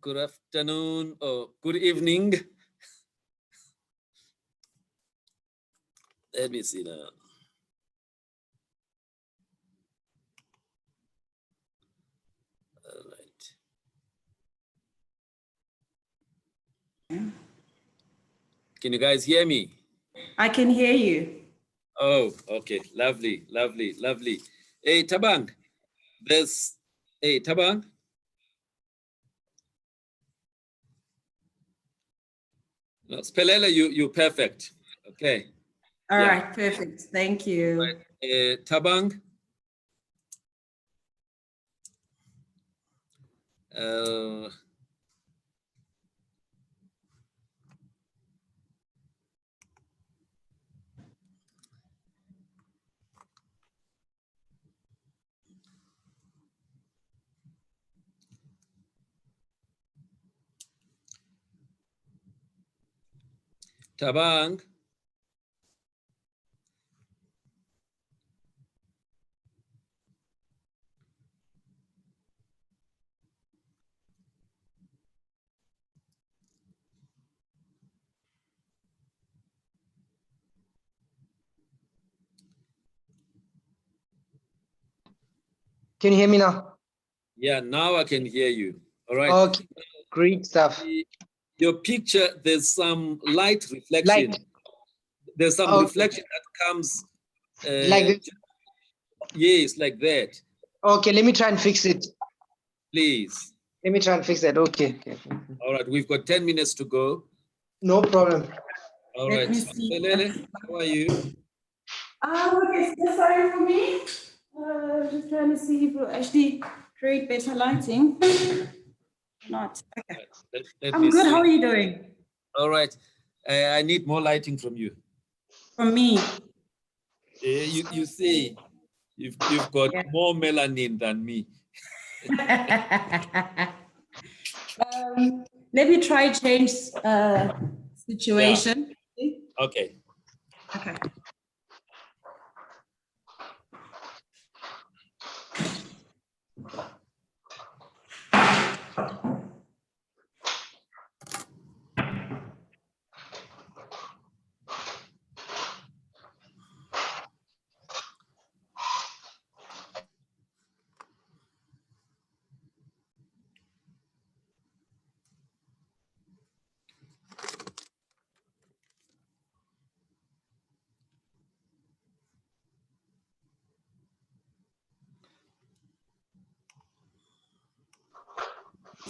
Good afternoon or good evening. Let me see now. All right. Can you guys hear me? I can hear you. Oh, okay. Lovely, lovely, lovely. Hey, Tabang. Hey, Tabang. No, Spelela, you're perfect. Okay. All right, perfect. Thank you. Right. Tabang. Tabang. Can you hear me now? Yeah, now I can hear you. All right. Okay, great stuff. Your picture, there's some light reflection. Light. There's some Okay. reflection that comes. Like this? Yes, like that. Okay, let me try and fix it. Please. Let me try and fix that. Okay. All right, we've got 10 minutes to go. No problem. All Let right. me see. Lele, how are you? Okay, so sorry for me. Just trying to see if we'll actually create better lighting. Not. Okay. Let I'm me good. see. How are you doing? All right. I need more lighting from you. From me. You see, you've got more melanin than me. Let me try change situation. Okay. Okay.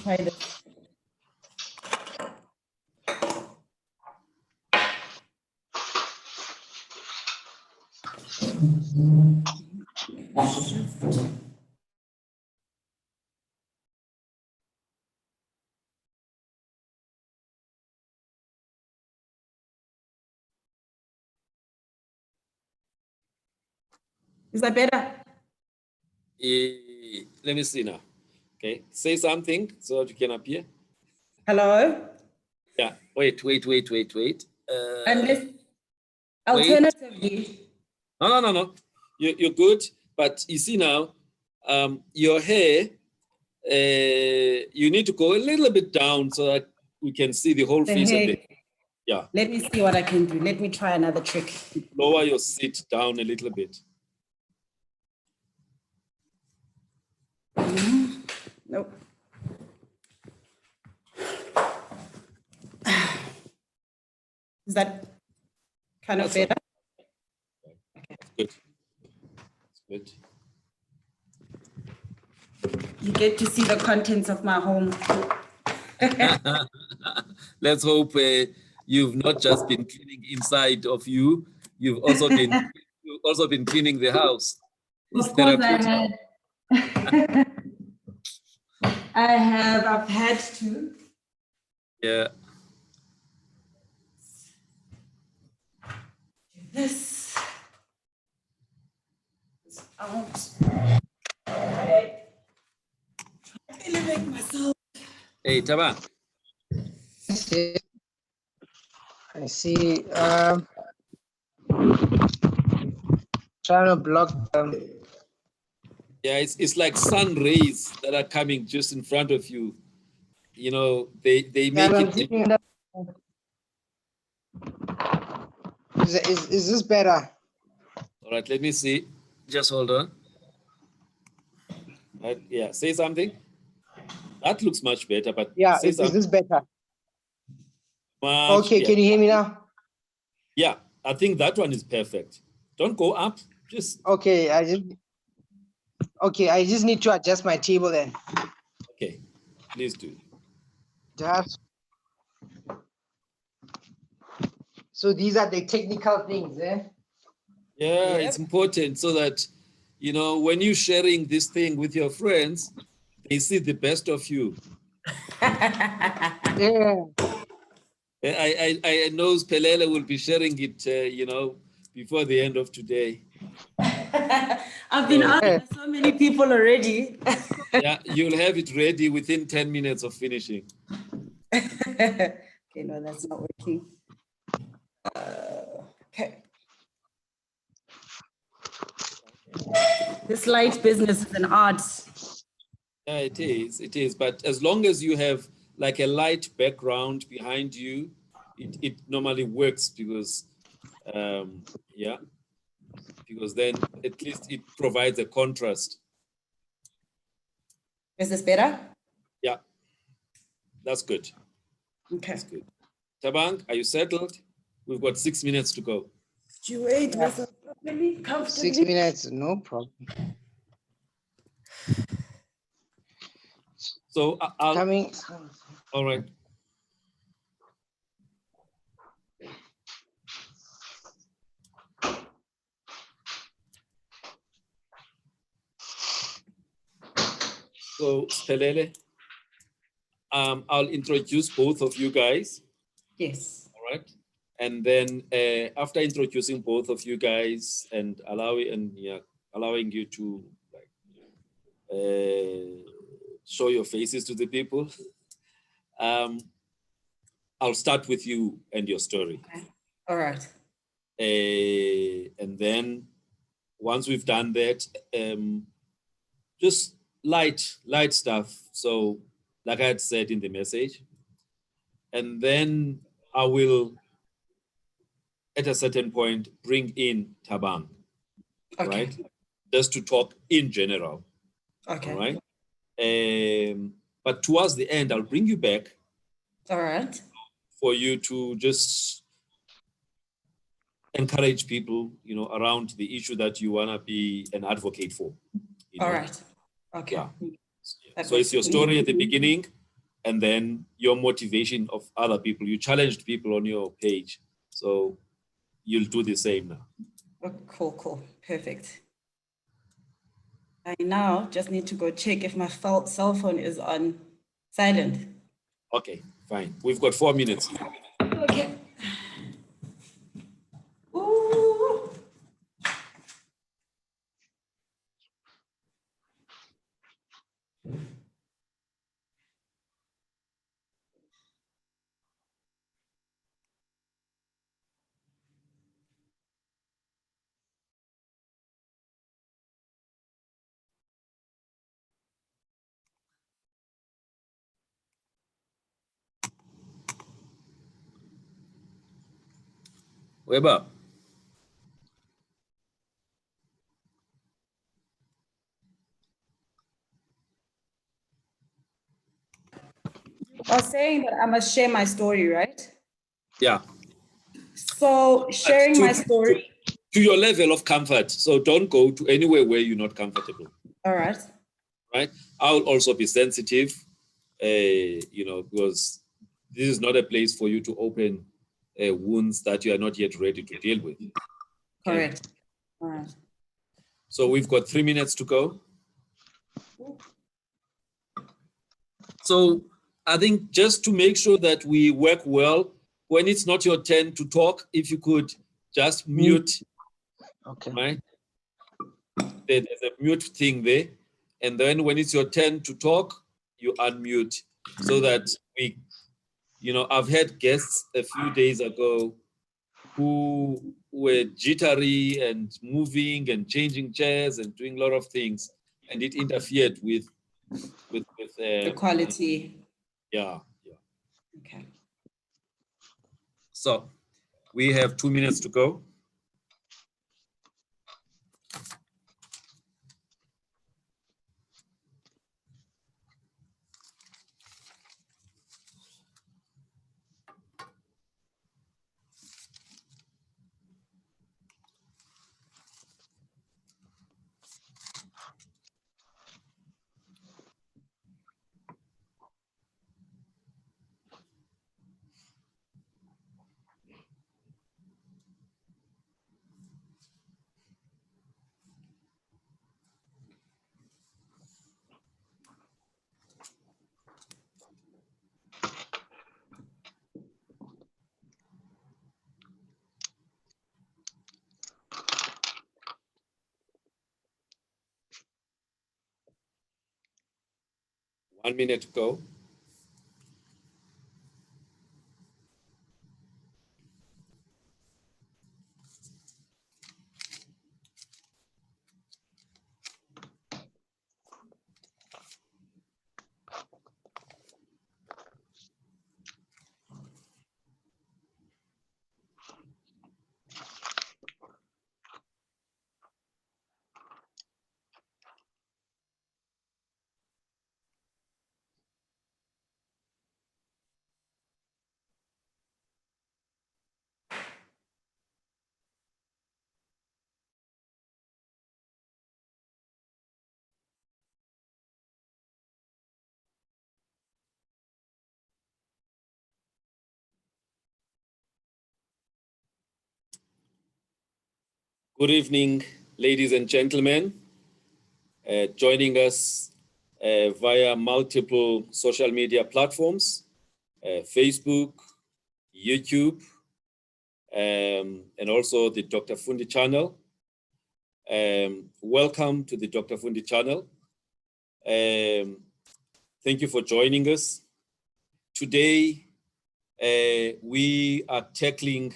Try this. Is that better? Let me see now. Okay. Say something so that you can appear. Hello? Yeah. Wait. Unless alternatively. No. You're good. But you see now, your hair, you need to go a little bit down so that we can see the whole face of it. Yeah. Let me see what I can do. Let me try another trick. Lower your seat down a little bit. Nope. Is that kind of better? Good. Good. You get to see the contents of my home. Let's hope you've not just been cleaning inside of you. You've also been cleaning the house. Of course, I had. I've had to. Yeah. This out. Elevate myself. Hey, Taba. I see. Trying to block them. Yeah, it's like sun rays that are coming just in front of you. you know, they Yeah, make I'm it. keeping it up. Is this better? All right, let me see. Just hold on. Right, yeah, say something. That looks much better, but Yeah, say is something. this better? Much, Okay, yeah. can you hear me now? Yeah, I think that one is perfect. Don't go up. Just Okay, I just need to adjust my table then. okay. Please do. Just so these are the technical things, eh? Yeah, Yep. it's important so that, you know, when you're sharing this thing with your friends, they see the best of you. Yeah. I know Pelele will be sharing it, you know, before the end of today. I've been asked by so many people already. Yeah, you'll have it ready within 10 minutes of finishing. Okay, no, that's not working. Okay. This light business is an art. Yeah, it is. It is. But as long as you have like a light background behind you, it normally works because, yeah, because then at least it provides a contrast. Is this better? Yeah, that's good. Okay. That's good. Tabang, are you settled? We've got 6 minutes to go. Situate myself properly, comfortably. 6 minutes, no problem. So I'll. Coming. All right. So Spelele, I'll introduce both of you guys. Yes. All right. And then after introducing both of you guys and allowing you to like show your faces to the people, I'll start with you and your story. Okay. All right. And then once we've done that, just light stuff. So like I had said in the message, and then I will at a certain point bring in Tabang, Okay. right? Just to talk in general. Okay. All right. But towards the end, I'll bring you back All right. for you to just encourage people, you know, around the issue that you want to be an advocate for. All right. Okay. Yeah. That So it's your works. story at the beginning and then your motivation of other people. You challenged people on your page. So you'll do the same now. Oh, cool. Perfect. I now just need to go check if my cell phone is on silent. Okay, fine. We've got 4 minutes. Okay. Ooh. Weber. I was saying that I must share my story, right? Yeah. So sharing my story. To your level of comfort. So don't go to anywhere where you're not comfortable. All right. Right. I'll also be sensitive, you know, because this is not a place for you to open wounds that you are not yet ready to deal with. Correct. All right. So we've got 3 minutes to go. So I think just to make sure that we work well, when it's not your turn to talk, if you could just mute. Okay. Right? There's a mute thing there. And then when it's your turn to talk, you unmute so that we, you know, I've had guests a few days ago who were jittery and moving and changing chairs and doing a lot of things, and it interfered with The quality. Yeah. Okay. So we have 2 minutes to go. One minute to go. Good evening, ladies and gentlemen. Joining us via multiple social media platforms, Facebook, YouTube, and also the Dr. Fundi channel. Welcome to the Dr. Fundi channel. Thank you for joining us. Today, we are tackling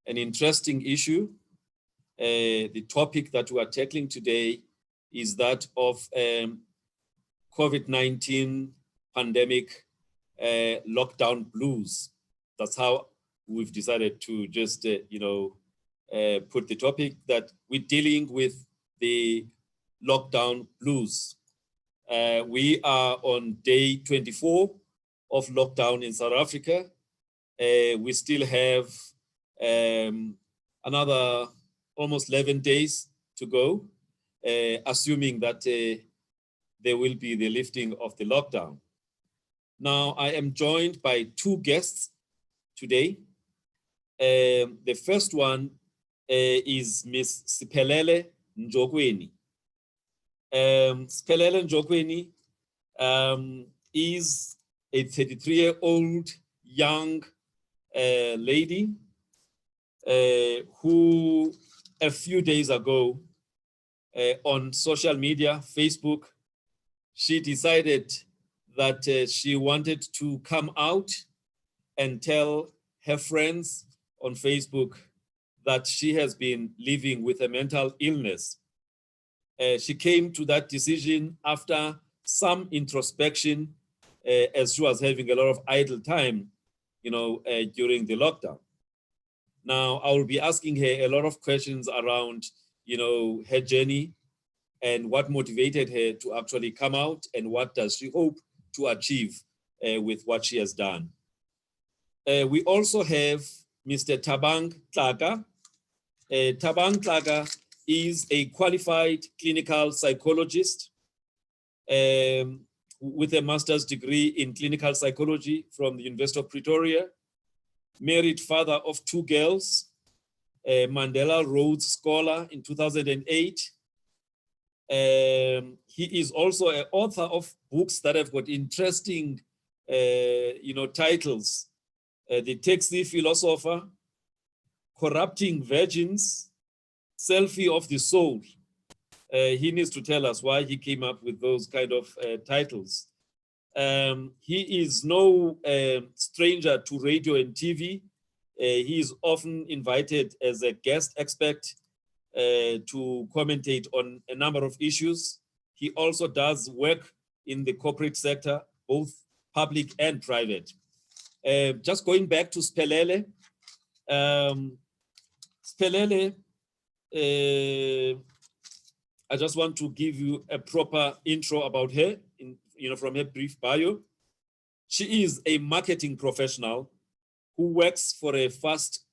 an interesting issue. The topic that we are tackling today is that of COVID-19 pandemic lockdown blues. That's how we've decided to just, put the topic that we're dealing with the lockdown blues. We are on day 24 of lockdown in South Africa. We still have another almost 11 days to go, assuming that there will be the lifting of the lockdown. Now, I am joined by two guests today. The first one is Ms. Siphelele Njokweni. Siphelele Njokweni is a 33-year-old young lady who a few days ago on social media, Facebook, she decided that she wanted to come out and tell her friends on Facebook that she has been living with a mental illness. She came to that decision after some introspection as she was having a lot of idle time, during the lockdown. Now, I will be asking her a lot of questions around, her journey and what motivated her to actually come out and what does she hope to achieve with what she has done. We also have Mr. Thabang Tlaka. Thabang Tlaka is a qualified clinical psychologist with a master's degree in clinical psychology from the University of Pretoria, married father of two girls, a Mandela Rhodes Scholar in 2008. He is also an author of books that have got interesting, titles. The Taxi Philosopher, Corrupting Virgins, Selfie of the Soul. He needs to tell us why he came up with those kind of titles. He is no stranger to radio and TV. He is often invited as a guest expert to commentate on a number of issues. He also does work in the corporate sector, both public and private. Just going back to Spelele. Spelele, I just want to give you a proper intro about her, from her brief bio. She is a marketing professional who works for a fast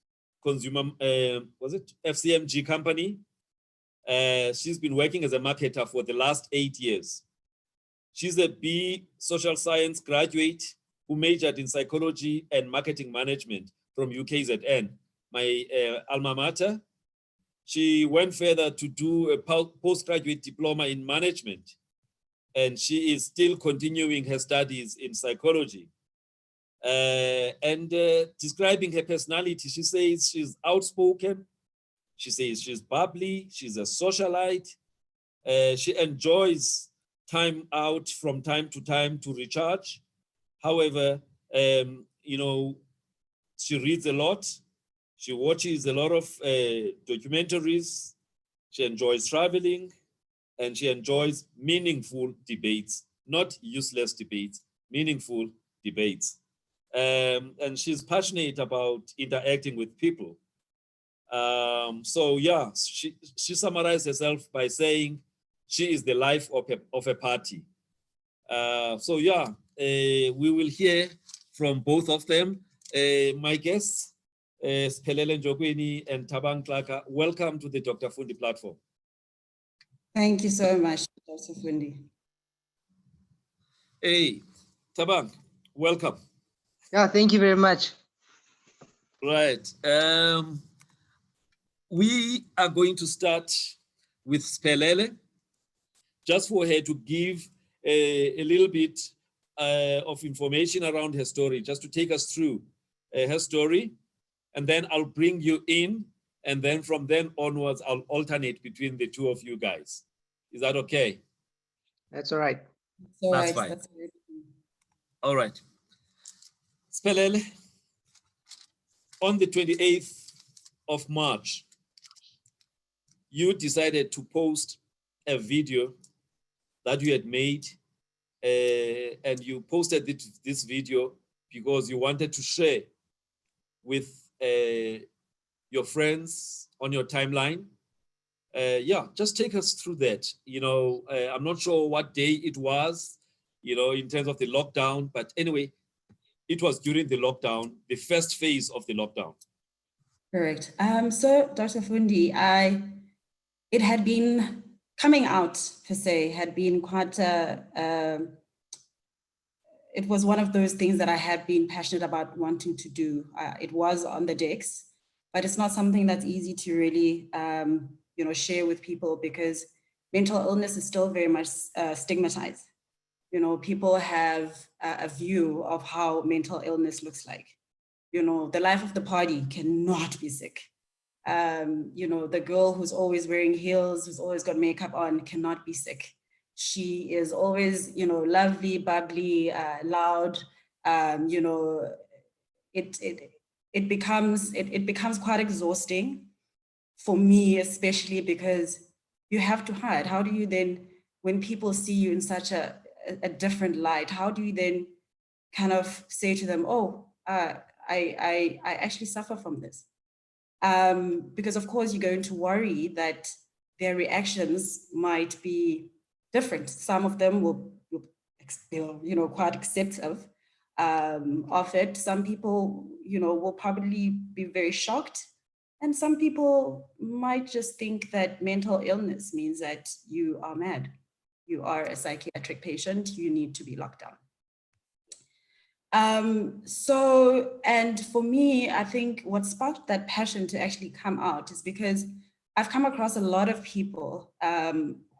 consumer, FCMG company. She's been working as a marketer for the last 8 years. She's a B social science graduate who majored in psychology and marketing management from UKZN, my alma mater. She went further to do a postgraduate diploma in management, and she is still continuing her studies in psychology. Describing her personality, she says she's outspoken. She says she's bubbly. She's a socialite. She enjoys time out from time to time to recharge. However, she reads a lot. She watches a lot of documentaries. She enjoys traveling, and she enjoys meaningful debates, not useless debates, meaningful debates. And she's passionate about interacting with people. She summarized herself by saying she is the life of a party. We will hear from both of them. My guests, Spelele Njokweni and Thabang Xaka, welcome to the Dr. Fundi platform. Thank you so much, Dr. Fundi. Hey, Thabang, welcome. Yeah, thank you very much. Right. We are going to start with Spelele, just for her to give a little bit of information around her story, just to take us through her story. And then I'll bring you in. And then from then onwards, I'll alternate between the two of you guys. Is that okay? That's all right. That's fine. All right. Spelele, on the 28th of March, you decided to post a video that you had made, and you posted this video because you wanted to share with your friends on your timeline. Just take us through that. I'm not sure what day it was, in terms of the lockdown, but anyway, it was during the lockdown, the first phase of the lockdown. Correct. So Dr. Fundi, it had been coming out per se, had been quite, it was one of those things that I had been passionate about wanting to do. It was on the decks, but it's not something that's easy to really, share with people, because mental illness is still very much stigmatized. People have a view of how mental illness looks like. The life of the party cannot be sick. The girl who's always wearing heels, who's always got makeup on, cannot be sick. She is always, lovely, bubbly, loud. It becomes quite exhausting for me, especially because you have to hide. How do you then, when people see you in such a different light, how do you then kind of say to them, oh, I actually suffer from this? Because of course you're going to worry that their reactions might be different. Some of them will feel, quite acceptive of it. Some people, will probably be very shocked. And some people might just think that mental illness means that you are mad. You are a psychiatric patient, you need to be locked down. And for me, I think what sparked that passion to actually come out is because I've come across a lot of people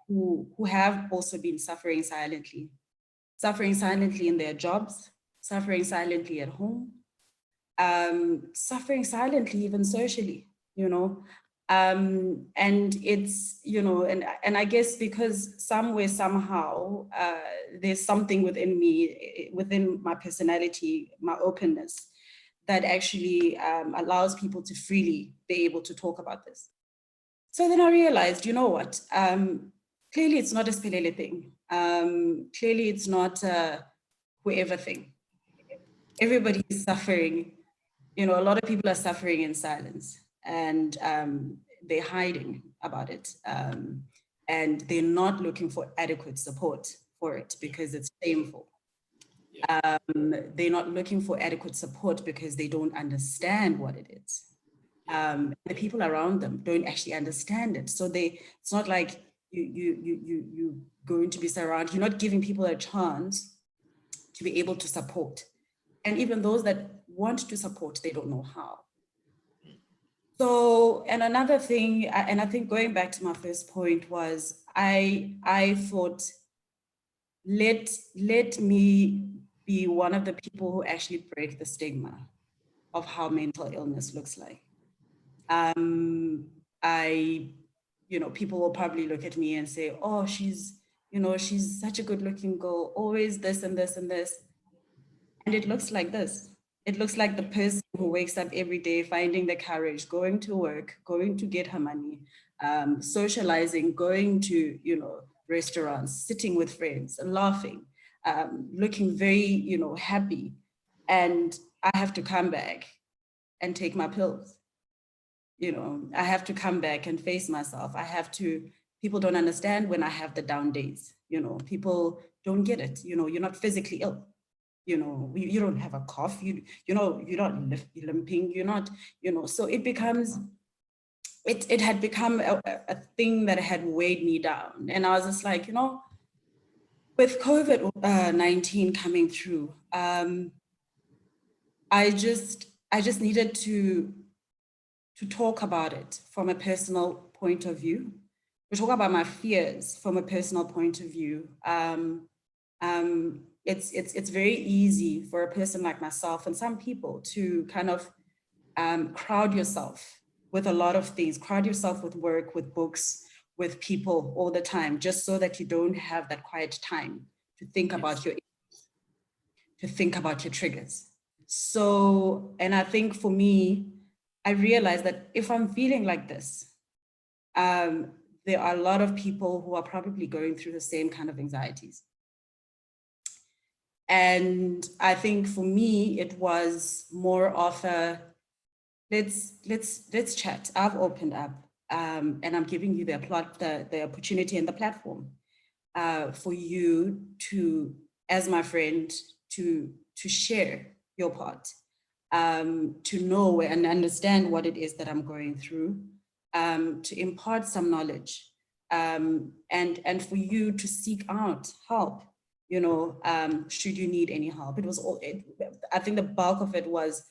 who have also been suffering silently in their jobs, suffering silently at home, suffering silently even socially, and it's, and I guess because somewhere, somehow, there's something within me, within my personality, my openness, that actually allows people to freely be able to talk about this. So then I realized, you know what, clearly it's not a Spelele thing. Clearly it's not whoever thing. Everybody is suffering. You know, a lot of people are suffering in silence, and they're hiding about it. And they're not looking for adequate support for it because it's shameful. They're not looking for adequate support because they don't understand what it is. The people around them don't actually understand it. So it's not like you're going to be surrounded, you're not giving people a chance to be able to support. And even those that want to support, they don't know how. So, and another thing, and I think going back to my first point was, I thought, let me be one of the people who actually break the stigma of how mental illness looks like. People will probably look at me and say, oh, she's such a good looking girl, always this and this and this. And it looks like this. It looks like the person who wakes up every day, finding the courage, going to work, going to get her money, socializing, going to, restaurants, sitting with friends, laughing, looking very, happy. And I have to come back and take my pills. I have to come back and face myself. People don't understand when I have the down days. People don't get it. You're not physically ill. You don't have a cough, you're not limping, you're not, so it had become a thing that had weighed me down. And I was just like, with COVID-19 coming through, I just needed to talk about it from a personal point of view, to talk about my fears from a personal point of view. It's very easy for a person like myself and some people to kind of crowd yourself with a lot of things, crowd yourself with work, with books, with people all the time, just so that you don't have that quiet time to think about your triggers. So, and I think for me, I realized that if I'm feeling like this, there are a lot of people who are probably going through the same kind of anxieties. And I think for me, it was more of a, let's chat. I've opened up, and I'm giving you the opportunity and the platform for you to, as my friend, to share your part, to know and understand what it is that I'm going through, to impart some knowledge, and for you to seek out help. Should you need any help. I think the bulk of it was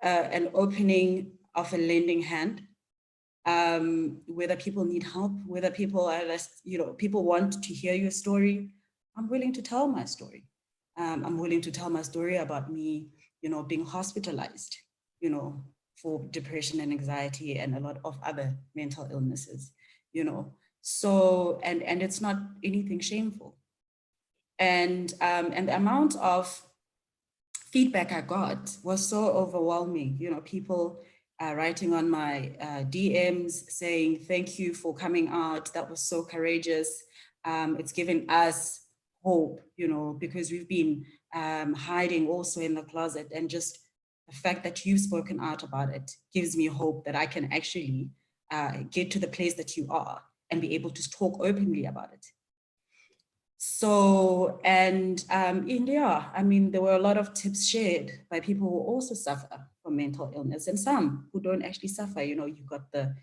an opening of a lending hand, whether people need help, whether people are less, people want to hear your story. I'm willing to tell my story. I'm willing to tell my story about me, being hospitalized, for depression and anxiety and a lot of other mental illnesses, So, and it's not anything shameful. And the amount of feedback I got was so overwhelming. People writing on my DMs saying, thank you for coming out. That was so courageous. It's given us hope, because we've been hiding also in the closet, and just the fact that you've spoken out about it gives me hope that I can actually get to the place that you are and be able to talk openly about it. So, and India, there were a lot of tips shared by people who also suffer from mental illness, and some who don't actually suffer. You got the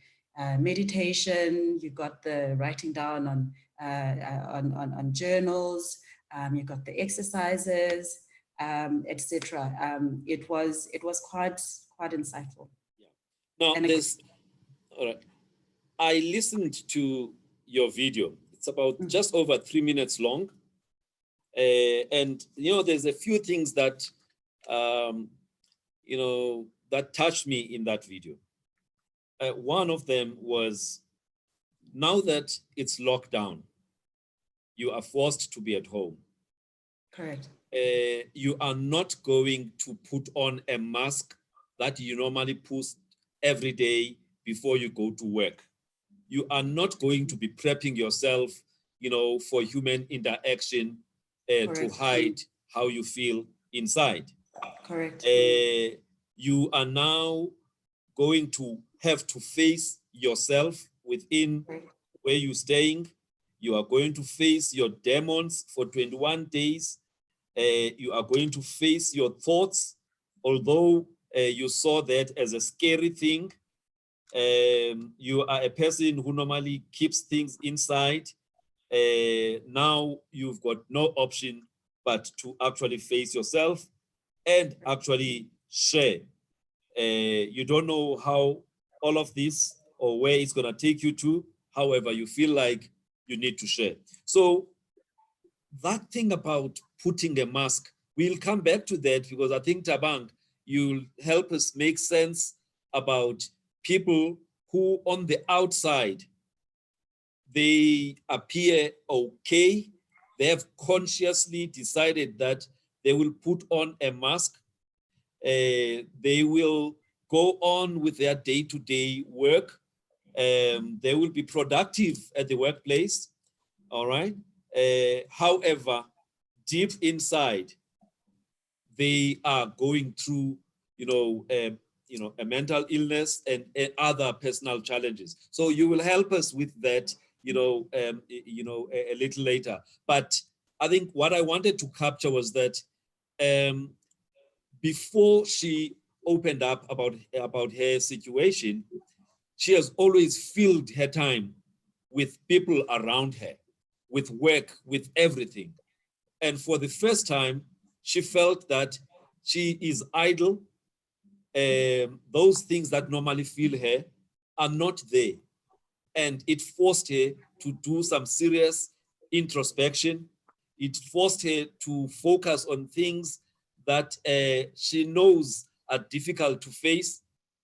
meditation, you got the writing down on journals, you got the exercises, etc. It was quite insightful. Yeah. Now, all right. I listened to your video. It's about just over 3 minutes long. And, there's a few things that, that touched me in that video. One of them was, now that it's locked down, you are forced to be at home. Correct. You are not going to put on a mask that you normally put every day before you go to work. You are not going to be prepping yourself, for human interaction to hide how you feel inside. Correct. You are now going to have to face yourself within Correct. where you're staying. You are going to face your demons for 21 days. You are going to face your thoughts, although you saw that as a scary thing. You are a person who normally keeps things inside. Now you've got no option but to actually face yourself and actually share. You don't know how all of this or where it's going to take you to. However, you feel like you need to share. So that thing about putting a mask, we'll come back to that because I think, Tabang, you'll help us make sense about people who on the outside, they appear okay. They have consciously decided that they will put on a mask. They will go on with their day-to-day work. They will be productive at the workplace, all right? However, deep inside, they are going through, a mental illness and other personal challenges. So you will help us with that, a little later. But I think what I wanted to capture was that before she opened up about her situation, she has always filled her time with people around her, with work, with everything. And for the first time, she felt that she is idle. Those things that normally fill her are not there. And it forced her to do some serious introspection. It forced her to focus on things that she knows are difficult to face,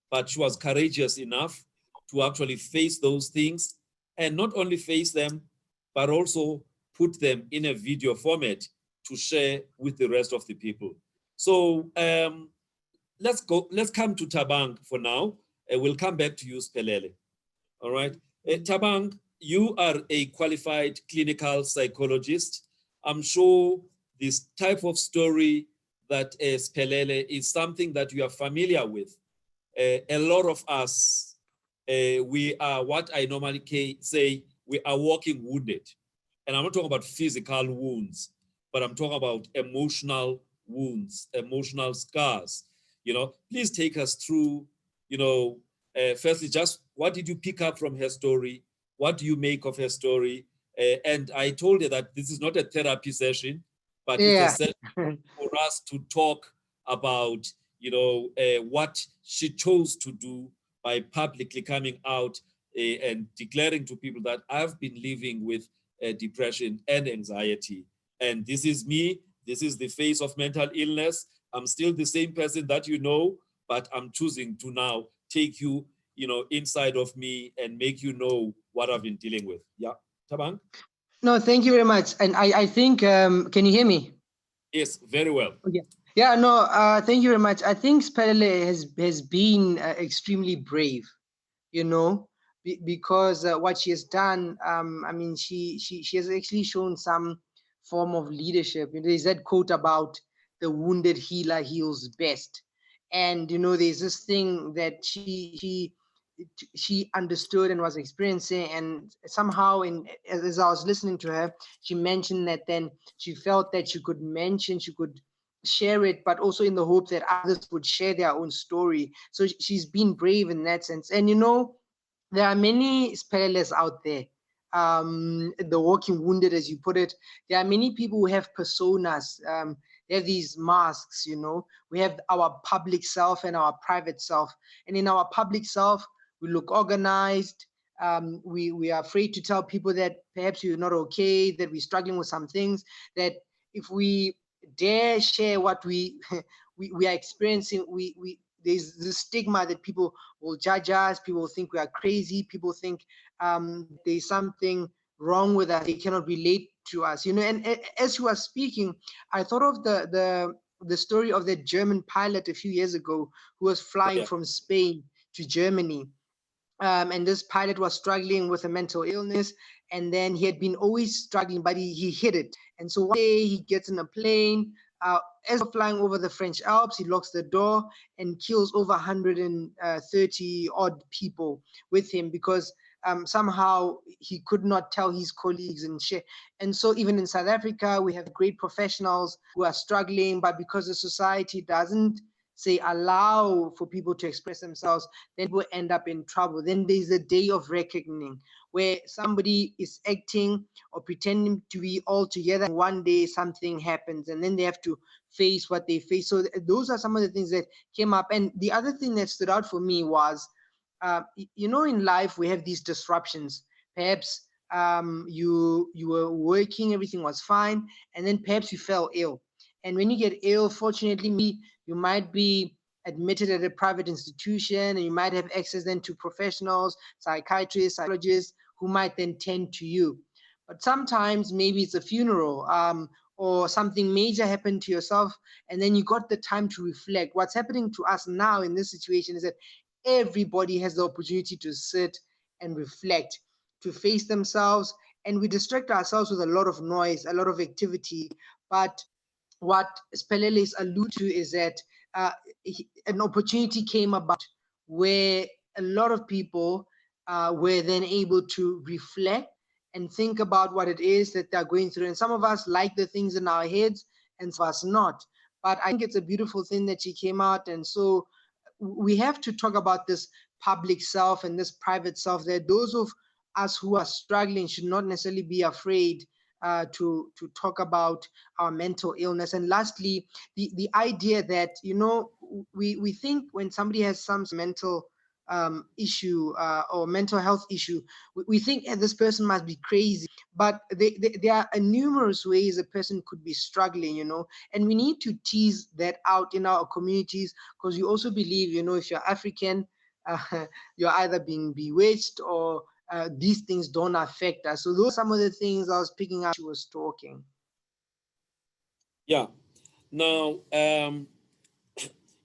but she was courageous enough to actually face those things, and not only face them, but also put them in a video format to share with the rest of the people. So let's come to Tabang for now. We'll come back to you, Spelele. All right. Tabang, you are a qualified clinical psychologist. I'm sure this type of story that Spelele is something that you are familiar with. A lot of us, we are what I normally say, we are walking wounded. And I'm not talking about physical wounds, but I'm talking about emotional wounds, emotional scars. Please take us through, firstly, just what did you pick up from her story? What do you make of her story? And I told her that this is not a therapy session, but it's a session for us to talk about, what she chose to do by publicly coming out and declaring to people that I've been living with depression and anxiety. And this is me. This is the face of mental illness. I'm still the same person that you know, but I'm choosing to now take you, inside of me and make you know what I've been dealing with. Yeah, Tabang? No, thank you very much. And I think, can you hear me? Yes, very well. Okay. Yeah, no, thank you very much. I think Spelele has been extremely brave, because what she has done, she has actually shown some form of leadership. There's that quote about the wounded healer heals best. And, there's this thing that she understood and was experiencing, and somehow as I was listening to her, she mentioned that then she felt that she could share it, but also in the hope that others would share their own story. So she's been brave in that sense. And there are many Speleles out there, the walking wounded, as you put it. There are many people who have personas. They have these masks. We have our public self and our private self. And in our public self, we look organized. We are afraid to tell people that perhaps we're not okay, that we're struggling with some things, that if we dare share what we are experiencing, there's this stigma that people will judge us, people will think we are crazy, people think there's something wrong with us, they cannot relate to us, and as you are speaking, I thought of the story of that German pilot a few years ago who was flying from Spain to Germany. And this pilot was struggling with a mental illness, and then he had been always struggling, but he hid it. And so one day he gets in a plane, as flying over the French Alps, he locks the door and kills over 130 odd people with him because somehow he could not tell his colleagues and share. And so even in South Africa, we have great professionals who are struggling, but because the society doesn't say allow for people to express themselves, then people end up in trouble. Then there's a day of reckoning where somebody is acting or pretending to be all together, and one day something happens and then they have to face what they face. So those are some of the things that came up. And the other thing that stood out for me was, you know, in life we have these disruptions. Perhaps you were working, everything was fine, and then perhaps you fell ill. And when you get ill, fortunately, you might be admitted at a private institution, and you might have access then to professionals, psychiatrists, psychologists, who might then tend to you. But sometimes maybe it's a funeral, or something major happened to yourself, and then you got the time to reflect. What's happening to us now in this situation is that everybody has the opportunity to sit and reflect, to face themselves, and we distract ourselves with a lot of noise, a lot of activity. But what Spelele alludes to is that an opportunity came about where a lot of people were then able to reflect and think about what it is that they're going through. And some of us like the things in our heads and some of us not. But I think it's a beautiful thing that she came out. And so we have to talk about this public self and this private self. That those of us who are struggling should not necessarily be afraid to talk about our mental illness. And lastly, the idea that, you know, we think when somebody has some mental issue or mental health issue, we think this person must be crazy. But there are numerous ways a person could be struggling, you know, and we need to tease that out in our communities, because we also believe, you know, if you're African, you're either being bewitched or these things don't affect us. So those are some of the things I was picking up. She was talking. Yeah. Now,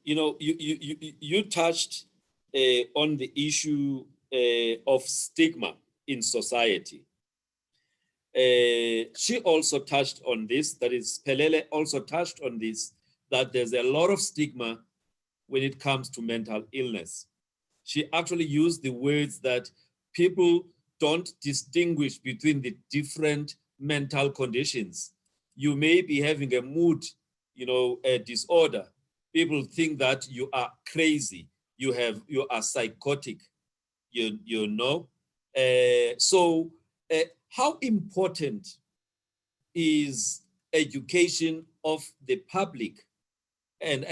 you know, you touched on the issue of stigma in society. She also touched on this, that is, Pelele also touched on this, that there's a lot of stigma when it comes to mental illness. She actually used the words that people don't distinguish between the different mental conditions. You may be having a mood, you know, a disorder. People think that you are crazy. You are psychotic, you know. So how important is education of the public? And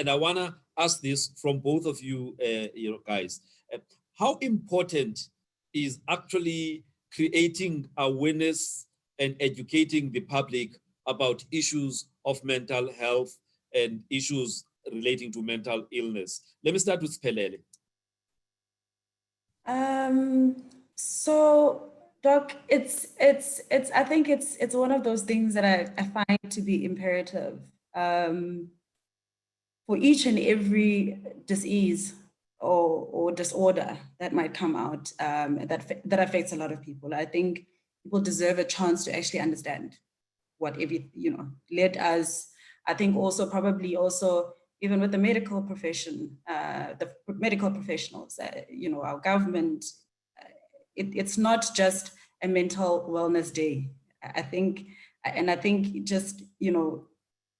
I wanna ask this from both of you, you know, guys. How important is actually creating awareness and educating the public about issues of mental health and issues relating to mental illness? Let me start with Pelele. So, Doc, it's I think it's one of those things that I find to be imperative for each and every disease or disorder that might come out that affects a lot of people. I think people deserve a chance to actually understand what led us. I think also probably also even with the medical profession, the medical professionals, you know, our government, it's not just a mental wellness day. I think just, you know,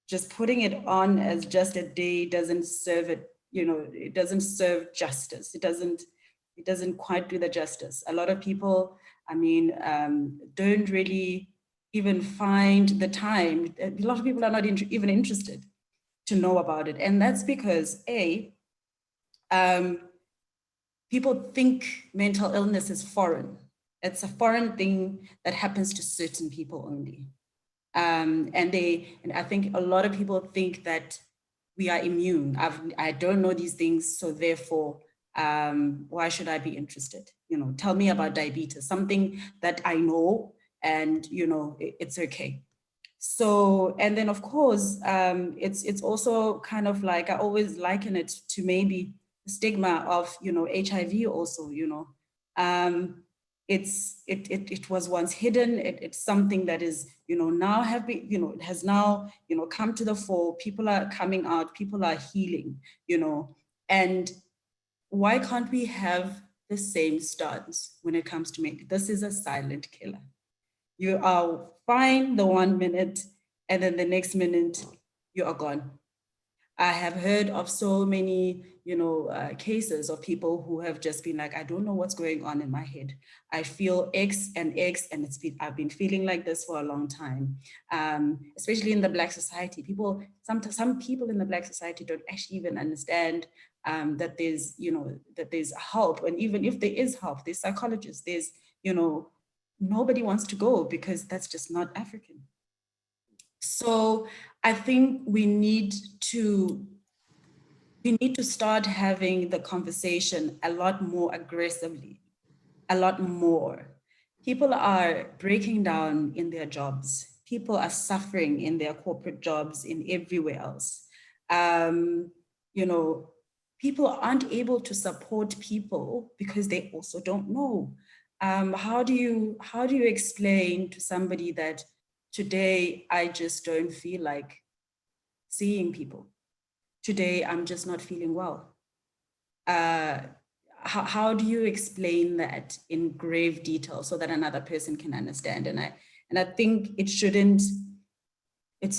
just putting it on as just a day doesn't serve it, you know, it doesn't serve justice. It doesn't quite do the justice. A lot of people, I mean, don't really even find the time. A lot of people are not even interested to know about it. And that's because people think mental illness is foreign. It's a foreign thing that happens to certain people only. And I think a lot of people think that we are immune. I don't know these things, so therefore, why should I be interested? You know, tell me about diabetes, something that I know, and you know, it's okay. So, and then of course, it's also kind of like, I always liken it to maybe the stigma of, you know, HIV also, you know. it was once hidden. It's something that is, now it has now, come to the fore. People are coming out, people are healing, and why can't we have the same stance when it comes to me? This is a silent killer. You are fine the 1 minute, and then the next minute you are gone. I have heard of so many, cases of people who have just been like, I don't know what's going on in my head. I feel X, and I've been feeling like this for a long time. Especially in the Black society, some people in the Black society don't actually even understand that there's, that there's help. And even if there is help, there's psychologists, there's, nobody wants to go because that's just not African. So I think we need to start having the conversation a lot more aggressively, a lot more. People are breaking down in their jobs. People are suffering in their corporate jobs, in everywhere else. People aren't able to support people because they also don't know. How do you explain to somebody that today I just don't feel like seeing people? Today I'm just not feeling well. How do you explain that in grave detail so that another person can understand? And I think it's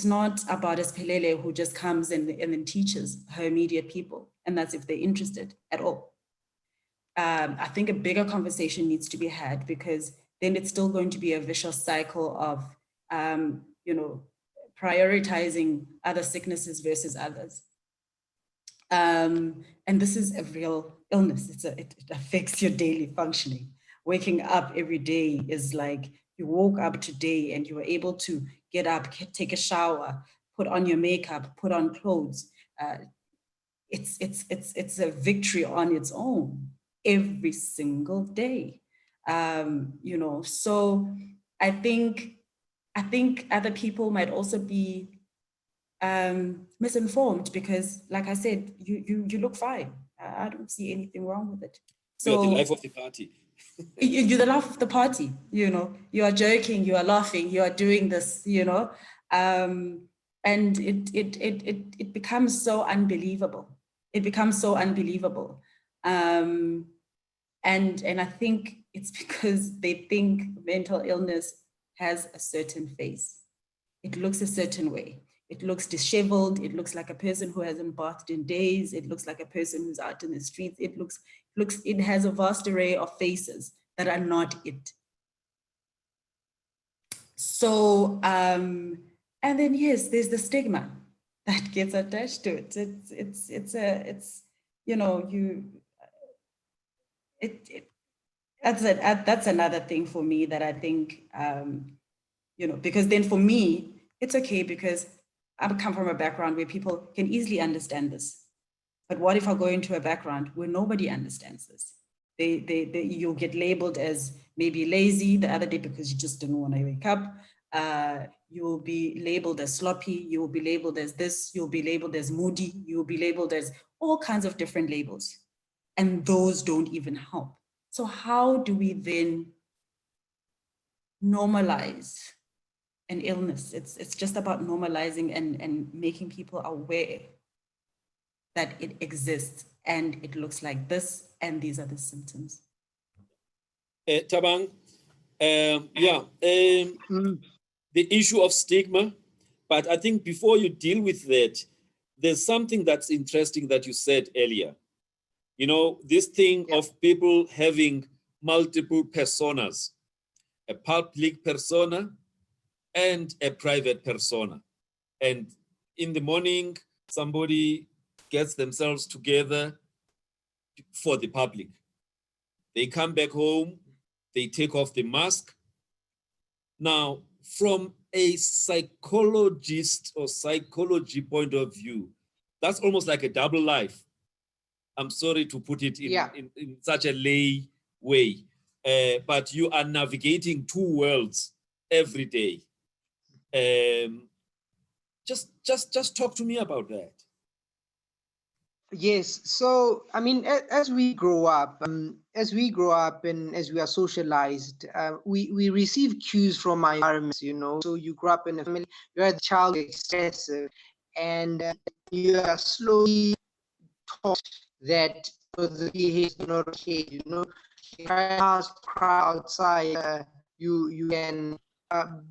not about Espelele who just comes and then teaches her immediate people, and that's if they're interested at all. I think a bigger conversation needs to be had, because then it's still going to be a vicious cycle of, prioritizing other sicknesses versus others. And this is a real illness. It affects your daily functioning. Waking up every day is like you woke up today and you were able to get up, take a shower, put on your makeup, put on clothes. It's a victory on its own every single day. So I think other people might also be misinformed, because like I said, you look fine. I don't see anything wrong with it. So you're the life of the party. You're the life of the party, you are joking, you are laughing, you are doing this, and it becomes so unbelievable. It becomes so unbelievable. And I think it's because they think mental illness has a certain face. It looks a certain way. It looks disheveled. It looks like a person who hasn't bathed in days. It looks like a person who's out in the streets. It has a vast array of faces that are not it. So, and then yes, there's the stigma that gets attached to it. That's another thing for me that I think, because then for me, it's okay, because I come from a background where people can easily understand this. But what if I go into a background where nobody understands this? You'll get labeled as maybe lazy the other day because you just didn't want to wake up. You will be labeled as sloppy. You will be labeled as this. You'll be labeled as moody. You will be labeled as all kinds of different labels. And those don't even help. So how do we then normalize an illness? It's just about normalizing and making people aware that it exists and it looks like this and these are the symptoms. Tabang, the issue of stigma, but I think before you deal with that, there's something that's interesting that you said earlier. This thing of people having multiple personas, a public persona and a private persona. And in the morning, somebody gets themselves together for the public. They come back home, they take off the mask. Now, from a psychologist or psychology point of view, that's almost like a double life. I'm sorry to put it in such a lay way, but you are navigating two worlds every day. Just talk to me about that. Yes. So, I mean, as we grow up, as we grow up and as we are socialized, we receive cues from our environments, you know. So you grow up in a family, you're a child, excessive, and you are slowly taught that the behavior is not okay, you know. You cry outside, you can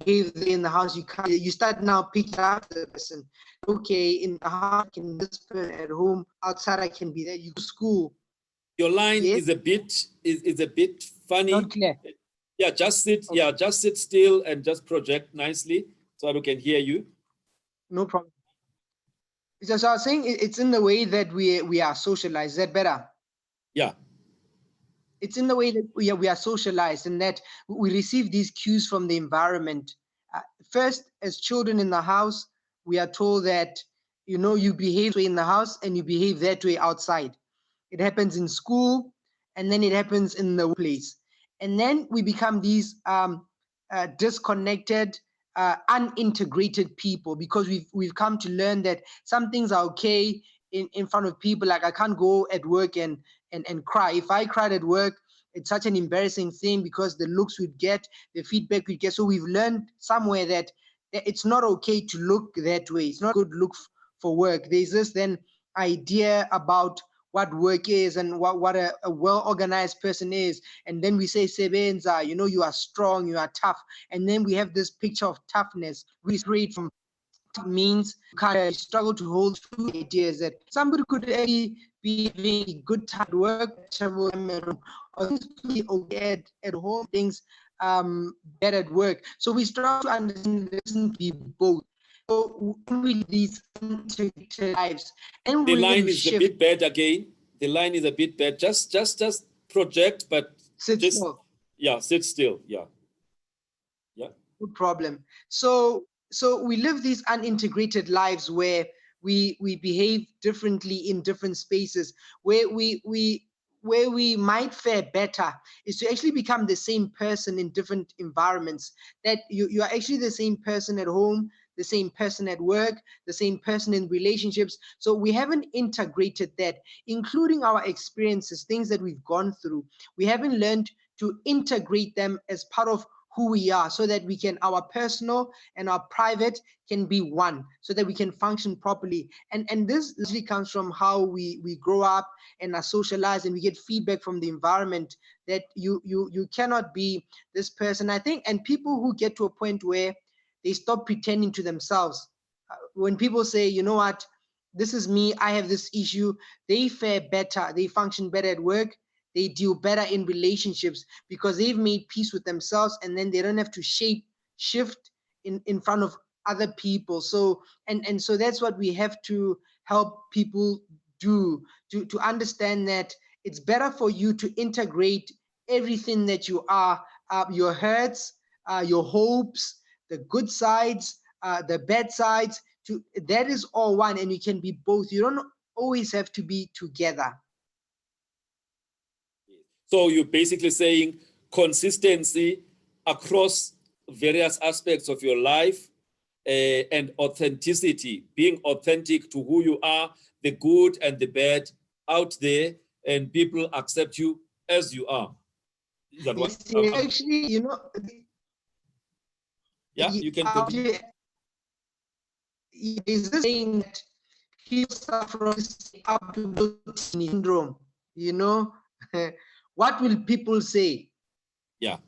behave in the house, you start now picking up the person. Okay, in the house I can be this person, at home, outside I can be that. You go to school. Your line Yes? is a bit funny. Not clear. Yeah, just sit. Okay. Yeah, just sit still and just project nicely so that we can hear you. No problem. So I was saying it's in the way that we are socialized. Is that better? Yeah. It's in the way that we are socialized, and that we receive these cues from the environment. First, as children in the house, we are told that, you know, you behave in the house and you behave that way outside. It happens in school, and then it happens in the workplace. And then we become these disconnected, unintegrated people, because we've come to learn that some things are okay in front of people. Like, I can't go at work and cry. If I cried at work, it's such an embarrassing thing, because the looks we'd get, the feedback we'd get. So we've learned somewhere that it's not okay to look that way. It's not a good look for work. There's this then idea about what work is and what a well-organized person is. And then we say, Sebenza, you know, you are strong, you are tough. And then we have this picture of toughness. We read from means you struggle to hold two ideas, that somebody could actually be having a good time at work, travel, or be okay at home, things better at work. So we struggle to understand this to be both. So we these lives, and The we line is shift. a bit bad again. The line is a bit bad. Just project, but Sit still. Yeah, sit still. Yeah. Yeah. No problem. So we live these unintegrated lives where we behave differently in different spaces. Where we might fare better is to actually become the same person in different environments. That you are actually the same person at home, the same person at work, the same person in relationships. So we haven't integrated that, including our experiences, things that we've gone through. We haven't learned to integrate them as part of who we are, so that we can, our personal and our private can be one, so that we can function properly. And this usually comes from how we grow up and are socialized, and we get feedback from the environment that you cannot be this person. I think, and people who get to a point where they stop pretending to themselves. When people say, you know what, this is me, I have this issue, they fare better, they function better at work, they deal better in relationships, because they've made peace with themselves, and then they don't have to shift in front of other people. So and so that's what we have to help people do, to understand that it's better for you to integrate everything that you are, your hurts, your hopes, the good sides, the bad sides, that is all one, and you can be both. You don't always have to be together. So you're basically saying consistency across various aspects of your life, and authenticity, being authentic to who you are, the good and the bad out there, and people accept you as you are. Is that what? Yes, actually, you know. Yeah, you can continue. Is this saying that people suffer from up to syndrome? You know, what will people say? Yeah.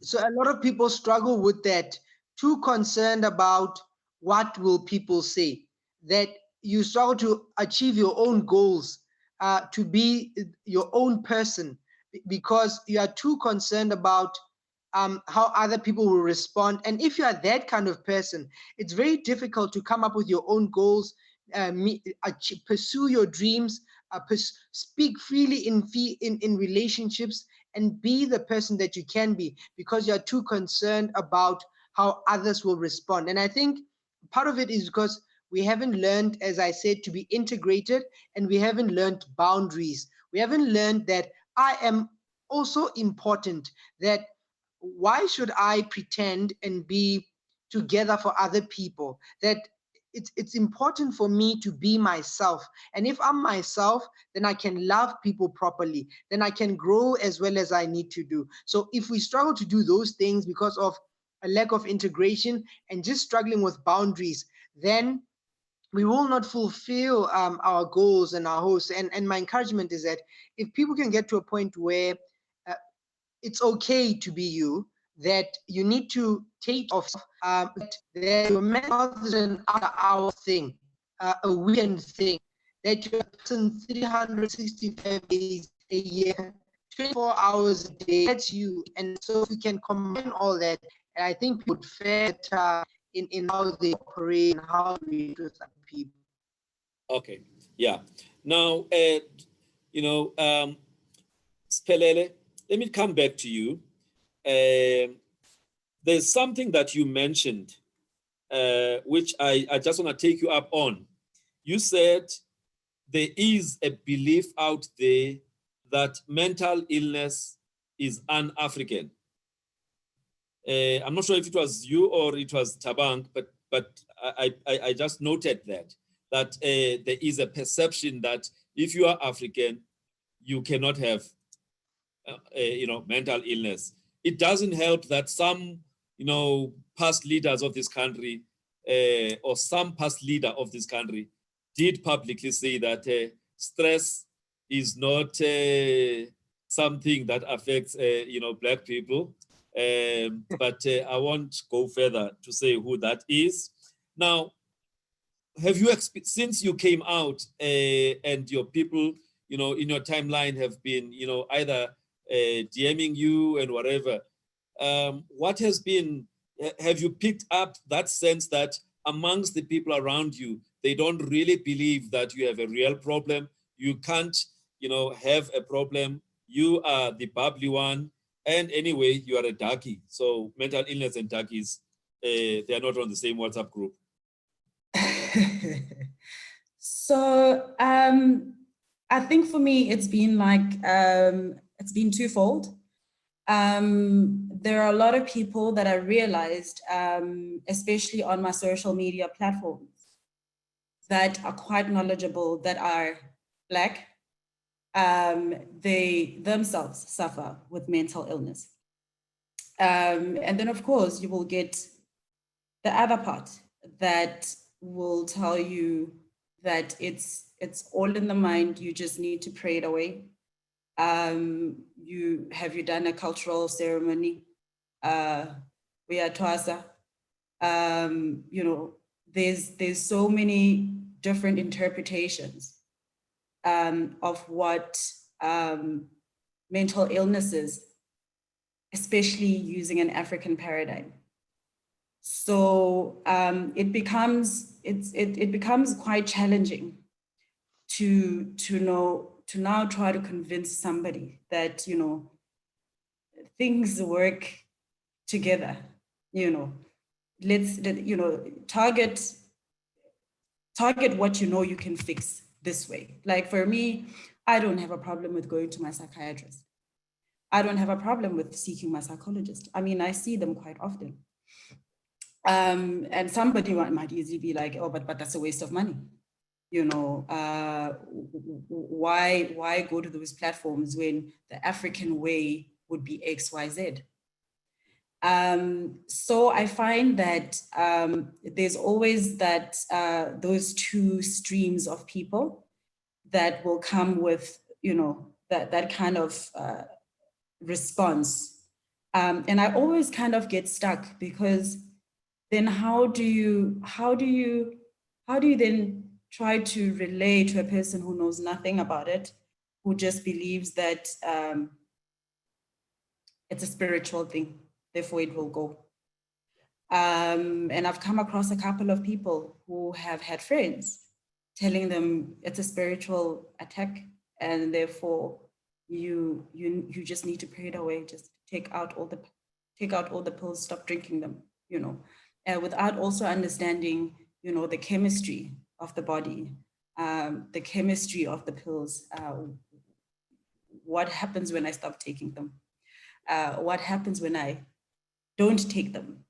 So a lot of people struggle with that, too concerned about what will people say, that you struggle to achieve your own goals, to be your own person, because you are too concerned about how other people will respond. And if you are that kind of person, it's very difficult to come up with your own goals, pursue your dreams, speak freely in relationships, and be the person that you can be, because you're too concerned about how others will respond. And I think part of it is because we haven't learned, as I said, to be integrated, and we haven't learned boundaries. We haven't learned that I am also important, that why should I pretend and be together for other people? That it's important for me to be myself. And if I'm myself, then I can love people properly. Then I can grow as well as I need to do. So if we struggle to do those things because of a lack of integration and just struggling with boundaries, then we will not fulfill our goals and our hopes. And my encouragement is that if people can get to a point where it's okay to be you, that you need to take off, that your mental health is an hour thing, a weekend thing, that you're 365 days a year, 24 hours a day, that's you. And so if we can combine all that, and I think people would fare better in how they operate and how they relate with other people. Okay, yeah. Now, Spelele, let me come back to you. There's something that you mentioned, which I just want to take you up on. You said there is a belief out there that mental illness is un-African. I'm not sure if it was you or it was Tabang, but I just noted that there is a perception that if you are African, you cannot have mental illness. It doesn't help that some past leaders of this country or some past leader of this country did publicly say that stress is not something that affects Black people. But I won't go further to say who that is. Now, have you since you came out and your people, in your timeline have been, either DMing you and whatever, what has been, have you picked up that sense that amongst the people around you, they don't really believe that you have a real problem? You can't, have a problem. You are the bubbly one. And anyway, you are a darkie. So mental illness and darkies, they are not on the same WhatsApp group. So I think for me, it's been it's been twofold. There are a lot of people that I realized, especially on my social media platforms, that are quite knowledgeable, that are Black. They themselves suffer with mental illness. And then of course you will get the other part that will tell you that it's all in the mind, you just need to pray it away. Have you done a cultural ceremony? We are Twasa. There's so many different interpretations of what mental illness is, especially using an African paradigm. So it becomes quite challenging to now try to convince somebody that things work together. Target what you can fix this way. Like for me, I don't have a problem with going to my psychiatrist. I don't have a problem with seeking my psychologist. I mean, I see them quite often. And somebody might easily be like, oh, but that's a waste of money. Why go to those platforms when the African way would be X, Y, Z? So I find that there's always those two streams of people that will come with, that kind of response. And I always kind of get stuck, because then how do you then try to relay to a person who knows nothing about it, who just believes that it's a spiritual thing, therefore it will go. And I've come across a couple of people who have had friends telling them it's a spiritual attack, and therefore you just need to pray it away, just take out all the pills, stop drinking them, without also understanding, the chemistry of the body, the chemistry of the pills, what happens when I stop taking them, what happens when I don't take them.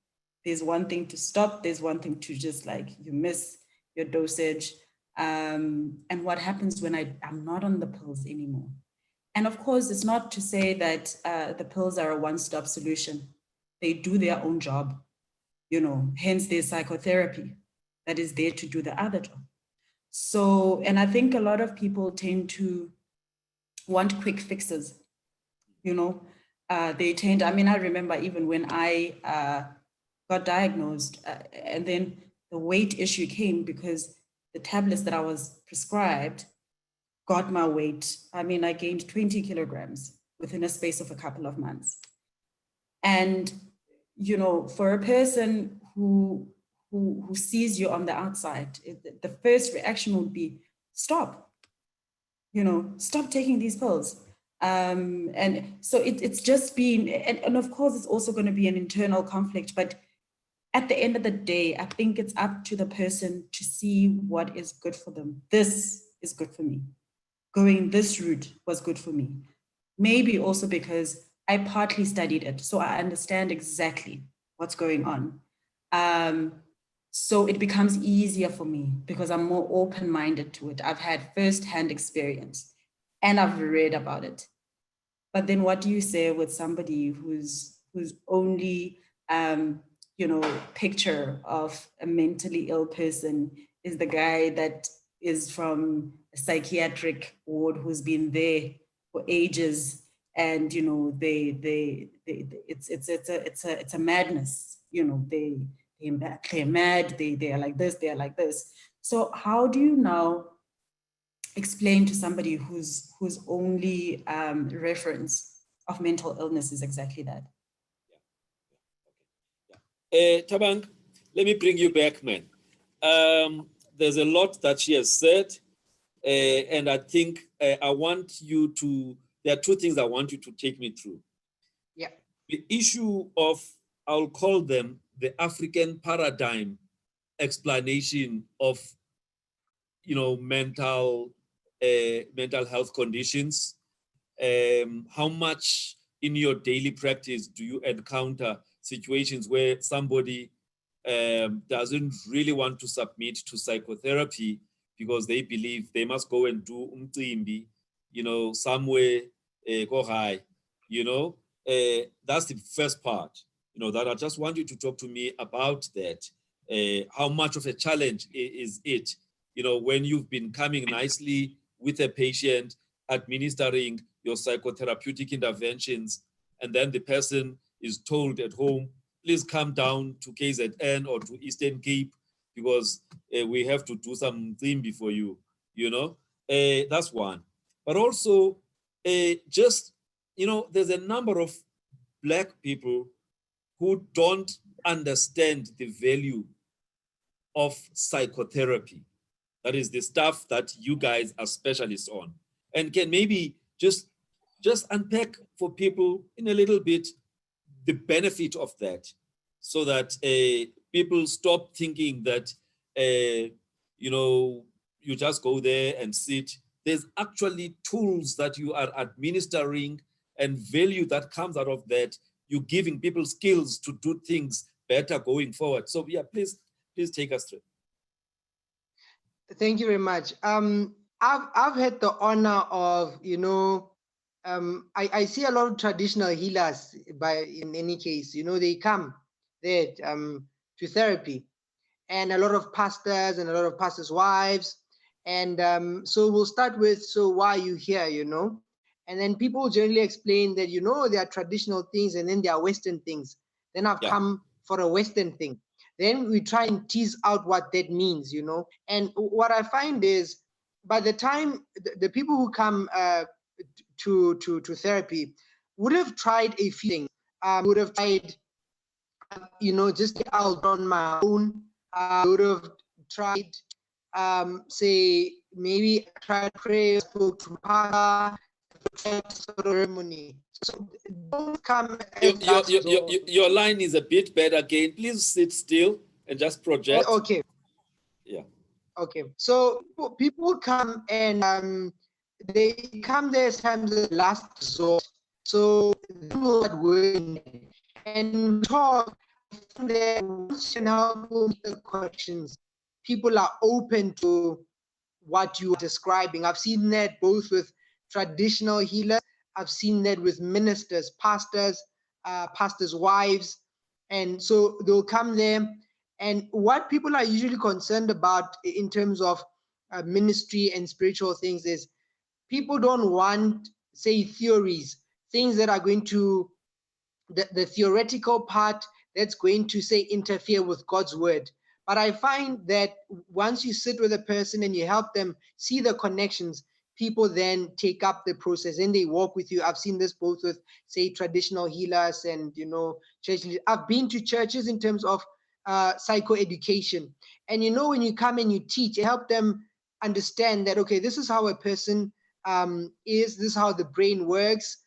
There's one thing to stop, there's one thing to just you miss your dosage, and what happens when I'm not on the pills anymore. And of course, it's not to say that the pills are a one-stop solution. They do their own job, hence there's psychotherapy that is there to do the other job. So, and I think a lot of people tend to want quick fixes, they tend, I remember even when I got diagnosed and then the weight issue came because the tablets that I was prescribed got my weight. I gained 20 kilograms within a space of a couple of months. And, for a person who sees you on the outside, the first reaction would be, stop, stop taking these pills. And so it's just been, and of course, it's also going to be an internal conflict, but at the end of the day, I think it's up to the person to see what is good for them. This is good for me. Going this route was good for me. Maybe also because I partly studied it, so I understand exactly what's going on. So it becomes easier for me because I'm more open-minded to it. I've had first-hand experience and I've read about it. But then what do you say with somebody whose only picture of a mentally ill person is the guy that is from a psychiatric ward who's been there for ages, and it's a madness. They're mad. They are like this. They are like this. So how do you now explain to somebody whose only reference of mental illness is exactly that? Tabang, let me bring you back, man. There's a lot that she has said, and I think I want you to, there are two things I want you to take me through. Yeah. The issue of, I'll call them the African paradigm explanation of, mental health conditions. How much in your daily practice do you encounter situations where somebody doesn't really want to submit to psychotherapy because they believe they must go and do umcimbi, somewhere go high, that's the first part, that I just want you to talk to me about that. How much of a challenge is it, when you've been coming nicely with a patient, administering your psychotherapeutic interventions, and then the person is told at home, please come down to KZN or to Eastern Cape because we have to do some thing before you, that's one. But also, there's a number of Black people who don't understand the value of psychotherapy. That is the stuff that you guys are specialists on. And can maybe just unpack for people in a little bit the benefit of that, so that people stop thinking that, you just go there and sit. There's actually tools that you are administering and value that comes out of that. You're giving people skills to do things better going forward. So yeah, please take us through. Thank you very much. I've had the honor of, I see a lot of traditional healers in any case, they come there to therapy, and a lot of pastors and a lot of pastors' wives. And so we'll start with, so why are you here, And then people generally explain that, there are traditional things and then there are Western things. Then I've come for a Western thing. Then we try and tease out what that means, And what I find is, by the time the people who come to therapy would have tried a few things, would have tried, just out on my own, would have tried, say, maybe tried prayer, spoke to Papa, ceremony. So don't come. Your line is a bit bad again. Please sit still and just project. Okay. Yeah. Okay. So people come and they come there sometimes the last resort. So they will start working and talk there. Once you know the questions, people are open to what you are describing. I've seen that both with traditional healers, I've seen that with ministers, pastors, pastors' wives. And so they'll come there. And what people are usually concerned about in terms of ministry and spiritual things is people don't want, say, theories, things that are going to, the theoretical part that's going to, say, interfere with God's word. But I find that once you sit with a person and you help them see the connections, people then take up the process and they walk with you. I've seen this both with, say, traditional healers and, you know, church leaders. I've been to churches in terms of psychoeducation. And, you know, when you come and you teach, you help them understand that, okay, this is how a person is, this is how the brain works.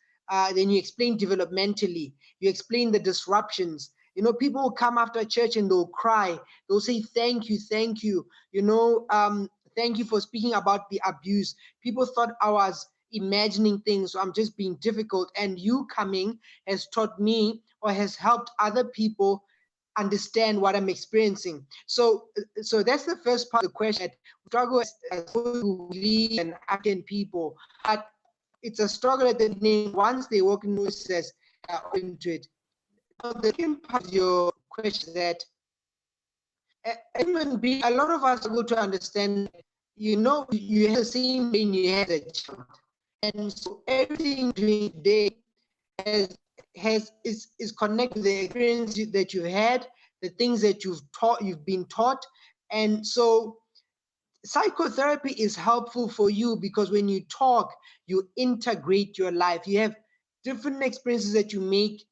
Then you explain developmentally, you explain the disruptions. You know, people will come after church and they'll cry. They'll say, thank you, you know, thank you for speaking about the abuse. People thought I was imagining things, so I'm just being difficult. And you coming has taught me or has helped other people understand what I'm experiencing. So that's the first part of the question. We struggle as believe and African people, but it's a struggle at the beginning. Once they walk into it. So the second part of your question is that a lot of us go to understand, you know, you have the same brain you had as a child. And so everything during the day is connected to the experience that you had, the things that you've been taught. And so psychotherapy is helpful for you because when you talk, you integrate your life. You have different experiences that you make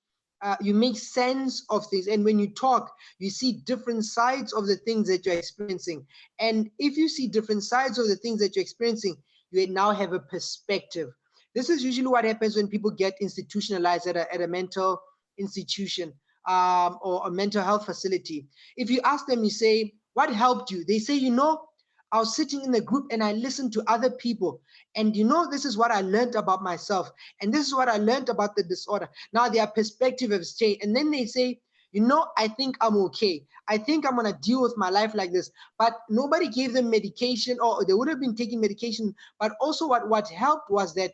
sense of things. And when you talk, you see different sides of the things that you're experiencing. And if you see different sides of the things that you're experiencing, you now have a perspective. This is usually what happens when people get institutionalized at a mental institution or a mental health facility. If you ask them, you say, what helped you? They say, you know, I was sitting in a group and I listened to other people. And you know, this is what I learned about myself. And this is what I learned about the disorder. Now their perspective has changed. And then they say, you know, I think I'm okay. I think I'm going to deal with my life like this. But nobody gave them medication, or they would have been taking medication. But also what helped was that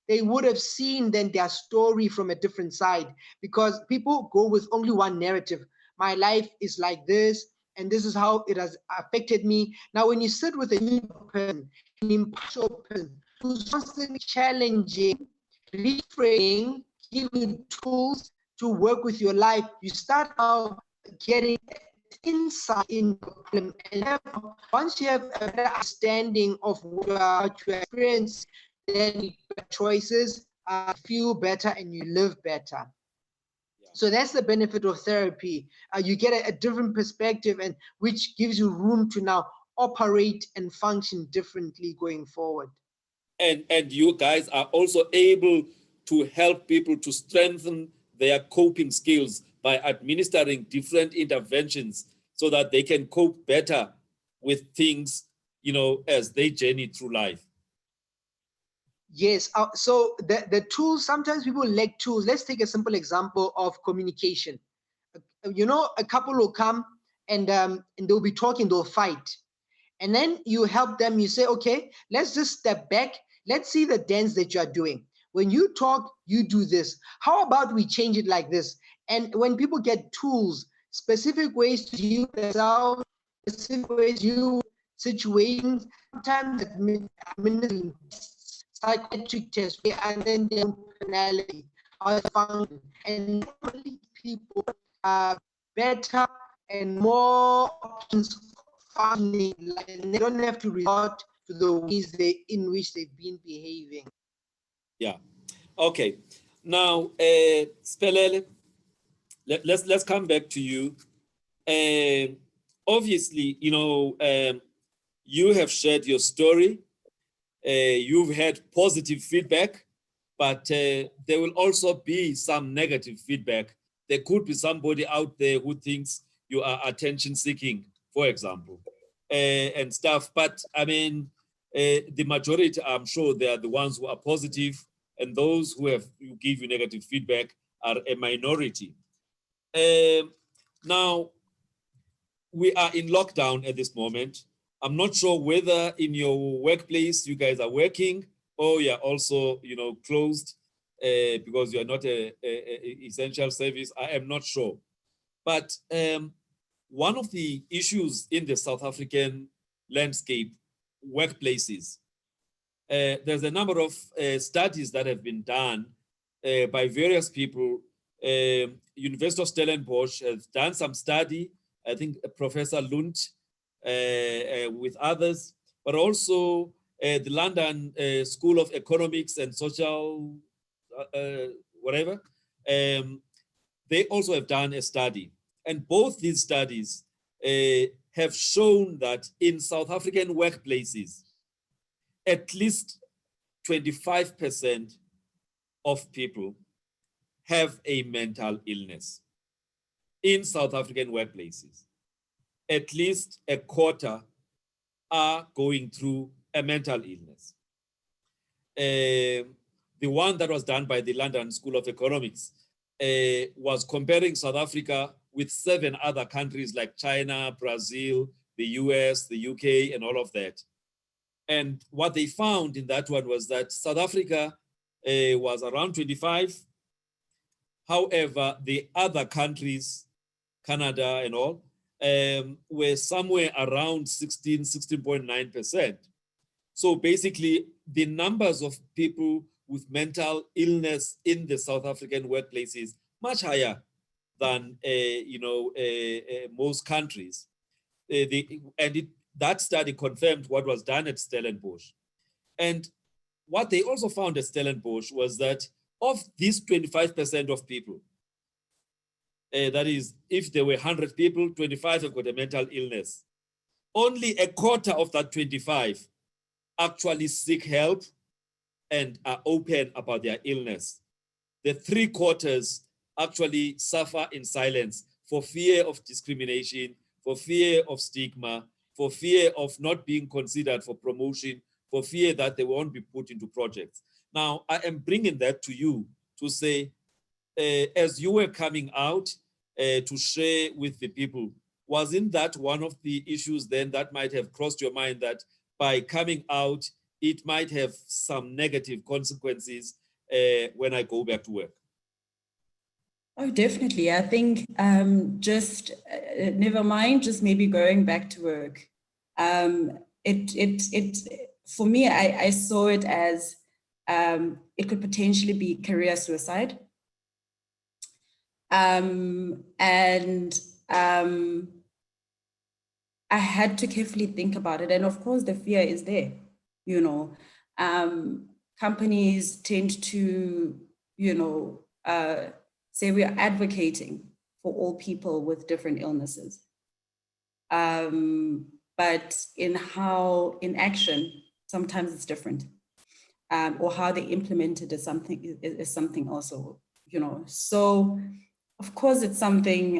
they would have seen then their story from a different side, because people go with only one narrative. My life is like this, and this is how it has affected me. Now, when you sit with a new person, an impartial person, who's constantly challenging, reframing, giving tools to work with your life, you start out getting insight into the problem. And once you have a better understanding of what you experience, then you make choices, feel better, and you live better. So that's the benefit of therapy. You get a different perspective, and which gives you room to now operate and function differently going forward. And you guys are also able to help people to strengthen their coping skills by administering different interventions so that they can cope better with things, you know, as they journey through life. Yes, so the tools, sometimes people lack tools. Let's take a simple example of communication. You know, a couple will come and they'll be talking, they'll fight. And then you help them, you say, okay, let's just step back. Let's see the dance that you're doing. When you talk, you do this. How about we change it like this? And when people get tools, specific ways to use themselves, specific ways to use situations, sometimes administering psychiatric tests, and then their personality, how they function, and normally people are better and more options functioning, and they don't have to resort to the ways in which they've been behaving. Yeah. Okay. Now, Spelele, let's come back to you. Obviously, you know, you have shared your story. You've had positive feedback, but there will also be some negative feedback. There could be somebody out there who thinks you are attention seeking, for example, and stuff. But I mean, the majority, I'm sure, they are the ones who are positive, and those who give you negative feedback are a minority. Now, we are in lockdown at this moment. I'm not sure whether in your workplace you guys are working or you're also, closed because you are not a essential service. I am not sure. But one of the issues in the South African landscape workplaces, there's a number of studies that have been done by various people. University of Stellenbosch has done some study, I think Professor Lund with others, but also the London School of Economics and Social, whatever. They also have done a study. And both these studies have shown that in South African workplaces, at least 25% of people have a mental illness. In South African workplaces, at least a quarter are going through a mental illness. The one that was done by the London School of Economics was comparing South Africa with 7 other countries like China, Brazil, the US, the UK, and all of that. And what they found in that one was that South Africa was around 25. However, the other countries, Canada and all, were somewhere around 16.9%. So basically, the numbers of people with mental illness in the South African workplaces much higher than most countries. That study confirmed what was done at Stellenbosch. And what they also found at Stellenbosch was that of these 25% of people, that is, if there were 100 people, 25 have got a mental illness. Only a quarter of that 25 actually seek help and are open about their illness. The 3/4 actually suffer in silence for fear of discrimination, for fear of stigma, for fear of not being considered for promotion, for fear that they won't be put into projects. Now, I am bringing that to you to say, as you were coming out to share with the people, wasn't that one of the issues then that might have crossed your mind, that by coming out, it might have some negative consequences when I go back to work? Oh, definitely. I think just never mind, just maybe going back to work. For me, I saw it as it could potentially be career suicide. I had to carefully think about it. And of course, the fear is there, companies tend to, say we are advocating for all people with different illnesses. But in action, sometimes it's different. Or how they implement it is something also, So of course it's something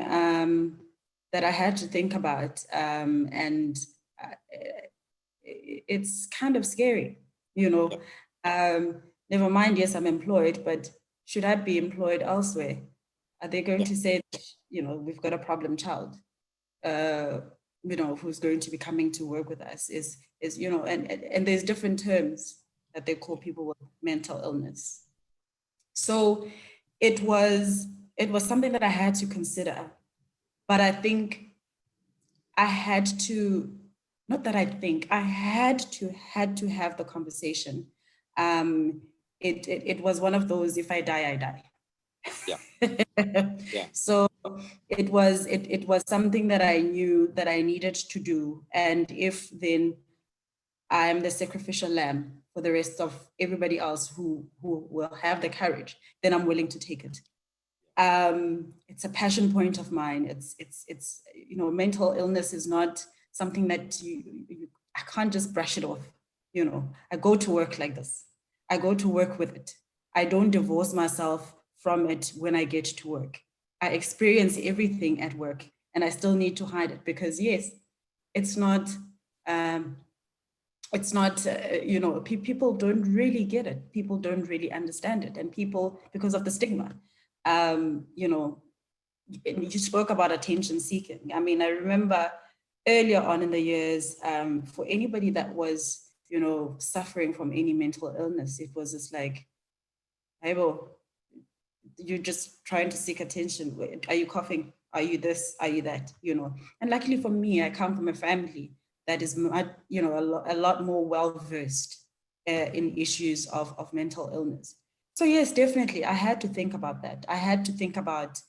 that I had to think about, and it's kind of scary, Never mind, yes, I'm employed, but should I be employed elsewhere? Are they going to say, we've got a problem child, who's going to be coming to work with us? And there's different terms that they call people with mental illness. So it was something that I had to consider, but I think I had to have the conversation. It was one of those, if I die, I die. Yeah. So it was something that I knew that I needed to do. And if then I am the sacrificial lamb for the rest of everybody else who will have the courage, then I'm willing to take it. It's a passion point of mine. It's mental illness is not something that I can't just brush it off. I go to work like this. I go to work with it. I don't divorce myself from it when I get to work. I experience everything at work, and I still need to hide it because yes, it's not, people don't really get it. People don't really understand it. And people, because of the stigma, you spoke about attention seeking. I mean, I remember earlier on in the years, for anybody that was, you know, suffering from any mental illness, it was just like, hey, well, you're just trying to seek attention. Are you coughing? Are you this? Are you that? You know, and luckily for me, I come from a family that is, you know, a lot more well-versed in issues of mental illness. So yes, definitely, I had to think about that. I had to think about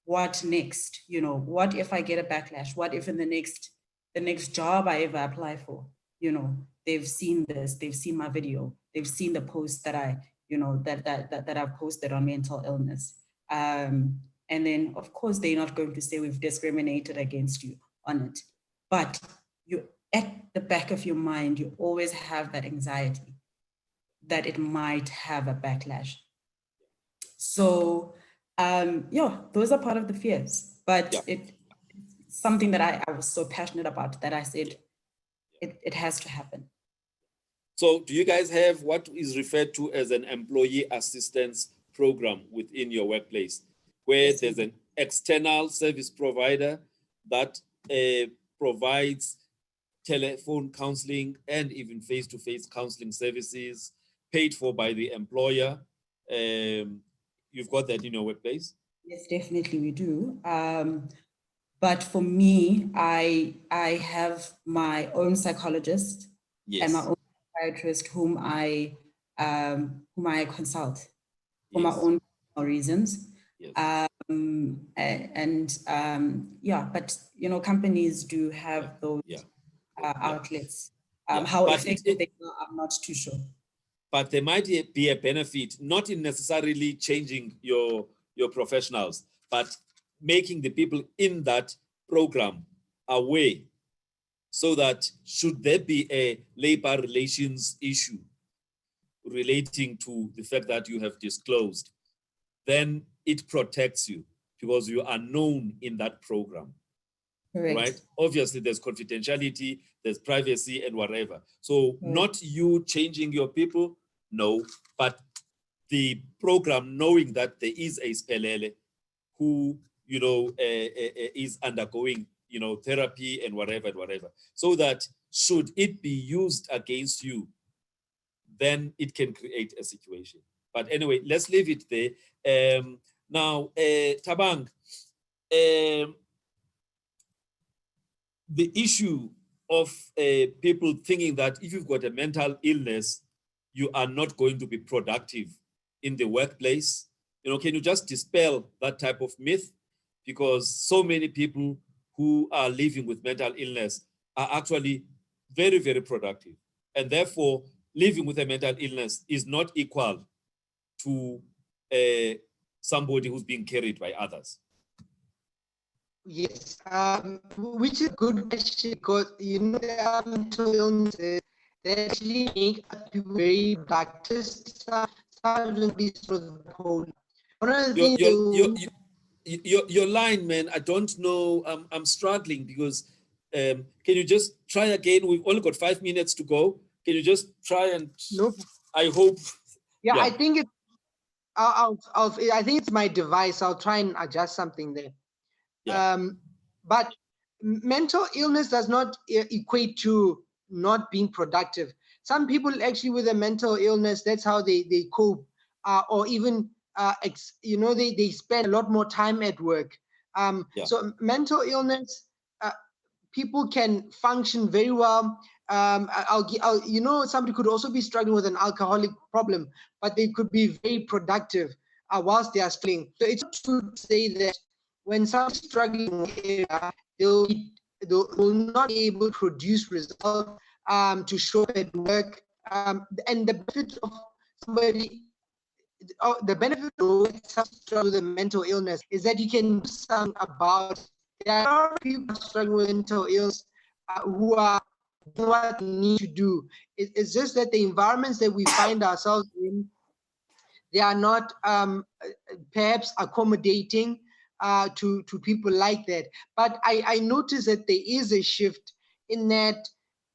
what next, you know, what if I get a backlash? What if in the next job I ever apply for, you know, they've seen this, they've seen my video, they've seen the post that I, you know, that I've posted on mental illness. And then of course, they're not going to say we've discriminated against you on it. But you, at the back of your mind, you always have that anxiety that it might have a backlash. So yeah, those are part of the fears, but it's something that I was so passionate about that I said it has to happen. So do you guys have what is referred to as an employee assistance program within your workplace, where there's an external service provider that provides telephone counseling and even face-to-face counseling services paid for by the employer? You've got that in your workplace? Yes, definitely we do. But for me, I have my own psychologist and my own psychiatrist whom I consult for my own reasons. Yeah, but you know, companies do have those outlets. How effective they are, I'm not too sure. But there might be a benefit, not in necessarily changing your professionals, but making the people in that program aware, so that should there be a labor relations issue relating to the fact that you have disclosed, then it protects you because you are known in that program. Correct. Right? Obviously, there's confidentiality, there's privacy and whatever. So not you changing your people, no, but the program knowing that there is a Spelele who, you know, is undergoing, you know, therapy and whatever, so that should it be used against you, then it can create a situation. But anyway, let's leave it there. Now, Thabang, the issue of people thinking that if you've got a mental illness, you are not going to be productive in the workplace. You know, can you just dispel that type of myth? Because so many people who are living with mental illness are actually very, very productive. And therefore, living with a mental illness is not equal to somebody who's being carried by others. Yes, which is a good question, because you know there are mental illnesses that actually make people very practiced. One of the things your line, man, I don't know. I'm struggling because can you just try again? We've only got 5 minutes to go. Can you just try and? Nope. I hope. Yeah, I think it. I think it's my device. I'll try and adjust something there. Yeah. But mental illness does not equate to not being productive. Some people actually with a mental illness, that's how they cope, or even you know, they spend a lot more time at work. So mental illness, people can function very well. You know, somebody could also be struggling with an alcoholic problem, but they could be very productive whilst they are struggling. So it's not true to say that when someone's struggling, they will not be able to produce results to show at work. And the benefit of somebody, the benefit of struggling with a mental illness is that you can do something about it. There are a lot of people struggling with mental illness who are doing what they need to do. It's just that the environments that we find ourselves in, they are not perhaps accommodating to people like that. But I noticed that there is a shift in that,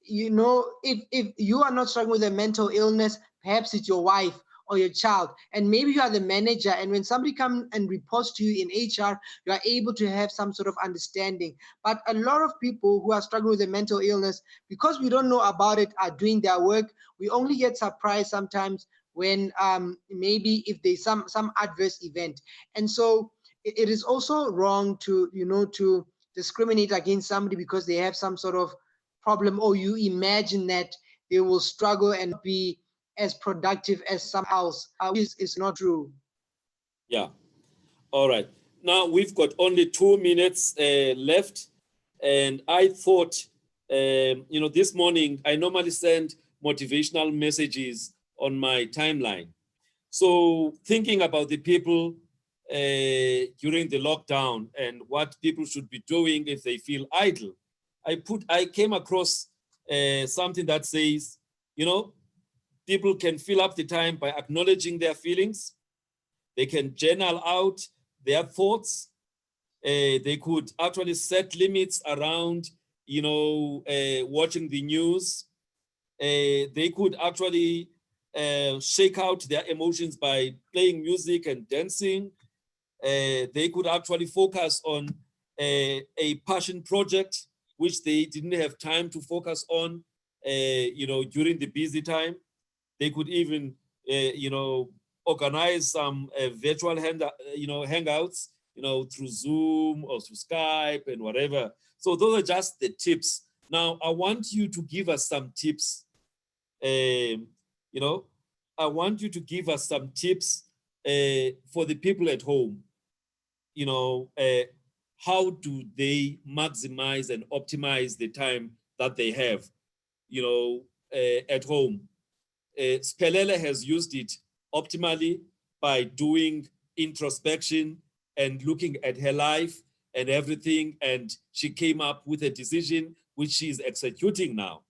you know, if you are not struggling with a mental illness, perhaps it's your wife or your child, and maybe you are the manager, and when somebody comes and reports to you in HR, you are able to have some sort of understanding. But a lot of people who are struggling with a mental illness, because we don't know about it, are doing their work. We only get surprised sometimes when maybe if there's some adverse event. And so it is also wrong to, to discriminate against somebody because they have some sort of problem, or you imagine that they will struggle and be as productive as someone else, which is not true. Yeah. All right. Now we've got only 2 minutes left, and I thought, this morning I normally send motivational messages on my timeline. So thinking about the people during the lockdown and what people should be doing if they feel idle, I came across something that says, people can fill up the time by acknowledging their feelings. They can journal out their thoughts. They could actually set limits around, watching the news. They could actually shake out their emotions by playing music and dancing. They could actually focus on a passion project, which they didn't have time to focus on, during the busy time. They could even, organize some virtual hangouts, through Zoom or through Skype and whatever. So those are just the tips. Now, I want you to give us some tips. I want you to give us some tips for the people at home. How do they maximize and optimize the time that they have, at home? Spelele has used it optimally by doing introspection and looking at her life and everything, and she came up with a decision which she's executing now.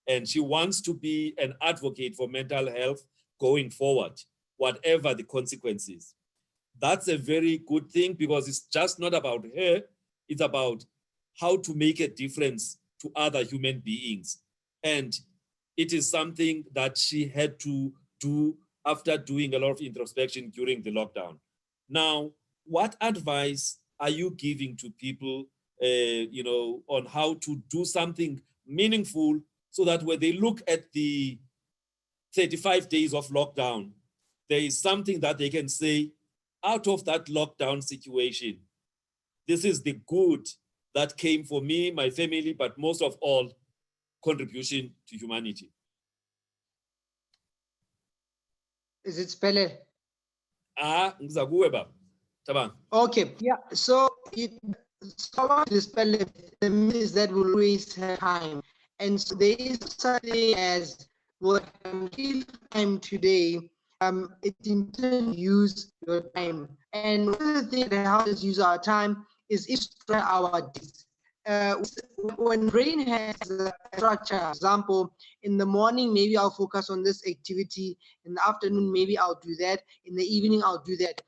And she wants to be an advocate for mental health going forward, whatever the consequences. That's a very good thing, because it's just not about her, it's about how to make a difference to other human beings. And it is something that she had to do after doing a lot of introspection during the lockdown. Now, what advice are you giving to people, on how to do something meaningful, so that when they look at the 35 days of lockdown, there is something that they can say, out of that lockdown situation, this is the good that came for me, my family, but most of all, contribution to humanity. Is it Spele? Ngizakuwe baba. Tabang. Okay, yeah. So someone to spell the myth that will always have time, and so there is something as well. Time today, it's important to use your time, and one of the things that helps us use our time is structure our days. When brain has a structure, for example, in the morning, maybe I'll focus on this activity. In the afternoon, maybe I'll do that. In the evening, I'll do that.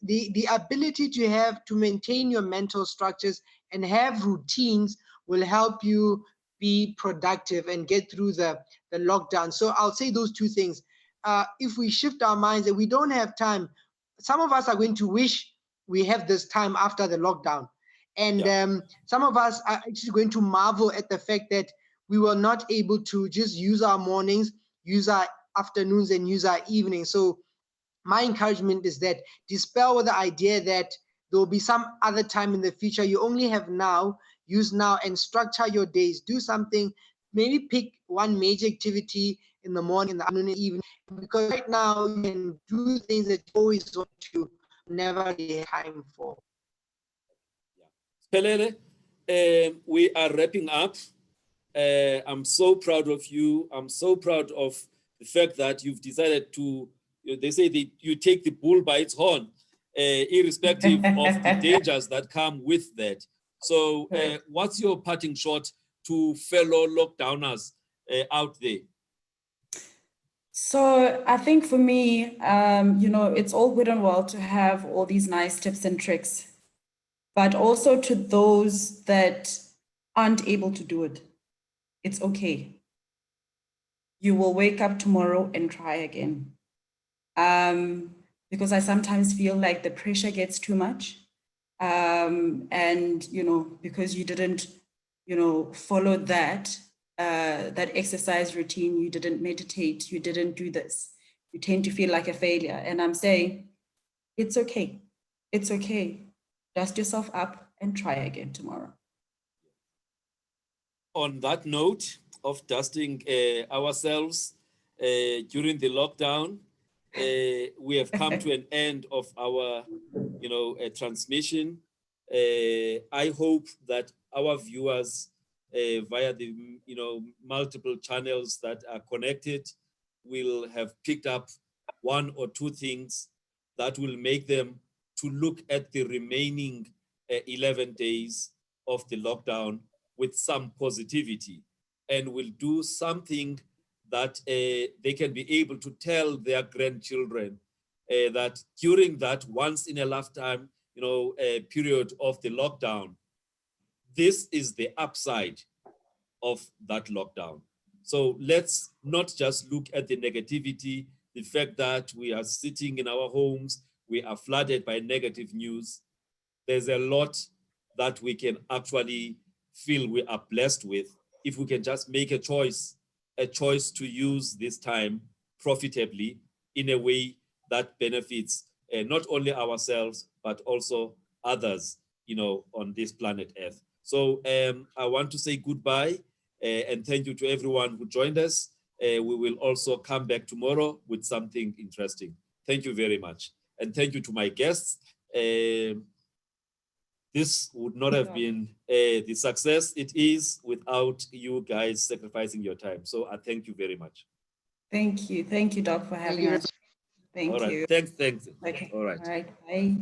The ability to maintain your mental structures and have routines will help you be productive and get through the lockdown. So I'll say those two things. If we shift our minds that we don't have time, some of us are going to wish we have this time after the lockdown. And some of us are actually going to marvel at the fact that we were not able to just use our mornings, use our afternoons, and use our evenings. So my encouragement is that dispel with the idea that there will be some other time in the future. You only have now, use now, and structure your days. Do something, maybe pick one major activity in the morning, in the afternoon, and evening, because right now you can do things that you always want to, never have time for. Pelele, we are wrapping up. I'm so proud of you. I'm so proud of the fact that you've decided to, they say that you take the bull by its horn, irrespective of the dangers that come with that. So what's your parting shot to fellow lockdowners out there? So I think for me, it's all good and well to have all these nice tips and tricks, but also to those that aren't able to do it, it's okay. You will wake up tomorrow and try again. because I sometimes feel like the pressure gets too much. And, you know, because you didn't, you know, follow that, that exercise routine, you didn't meditate, you didn't do this, you tend to feel like a failure. And I'm saying, it's okay. It's okay. Dust yourself up and try again tomorrow. On that note of dusting ourselves during the lockdown, we have come to an end of our, you know, transmission. I hope that our viewers via the, you know, multiple channels that are connected will have picked up one or two things that will make them to look at the remaining 11 days of the lockdown with some positivity, and will do something that they can be able to tell their grandchildren that during that once in a lifetime, you know, period of the lockdown, this is the upside of that lockdown. So let's not just look at the negativity, the fact that we are sitting in our homes, we are flooded by negative news. There's a lot that we can actually feel we are blessed with if we can just make a choice to use this time profitably in a way that benefits not only ourselves, but also others, you know, on this planet Earth. So I want to say goodbye and thank you to everyone who joined us. We will also come back tomorrow with something interesting. Thank you very much. And thank you to my guests. This would not have been the success it is without you guys sacrificing your time. So I thank you very much. Thank you, Doc, for having us. Thank All right. you. Thanks. Okay. All right. All right. Bye.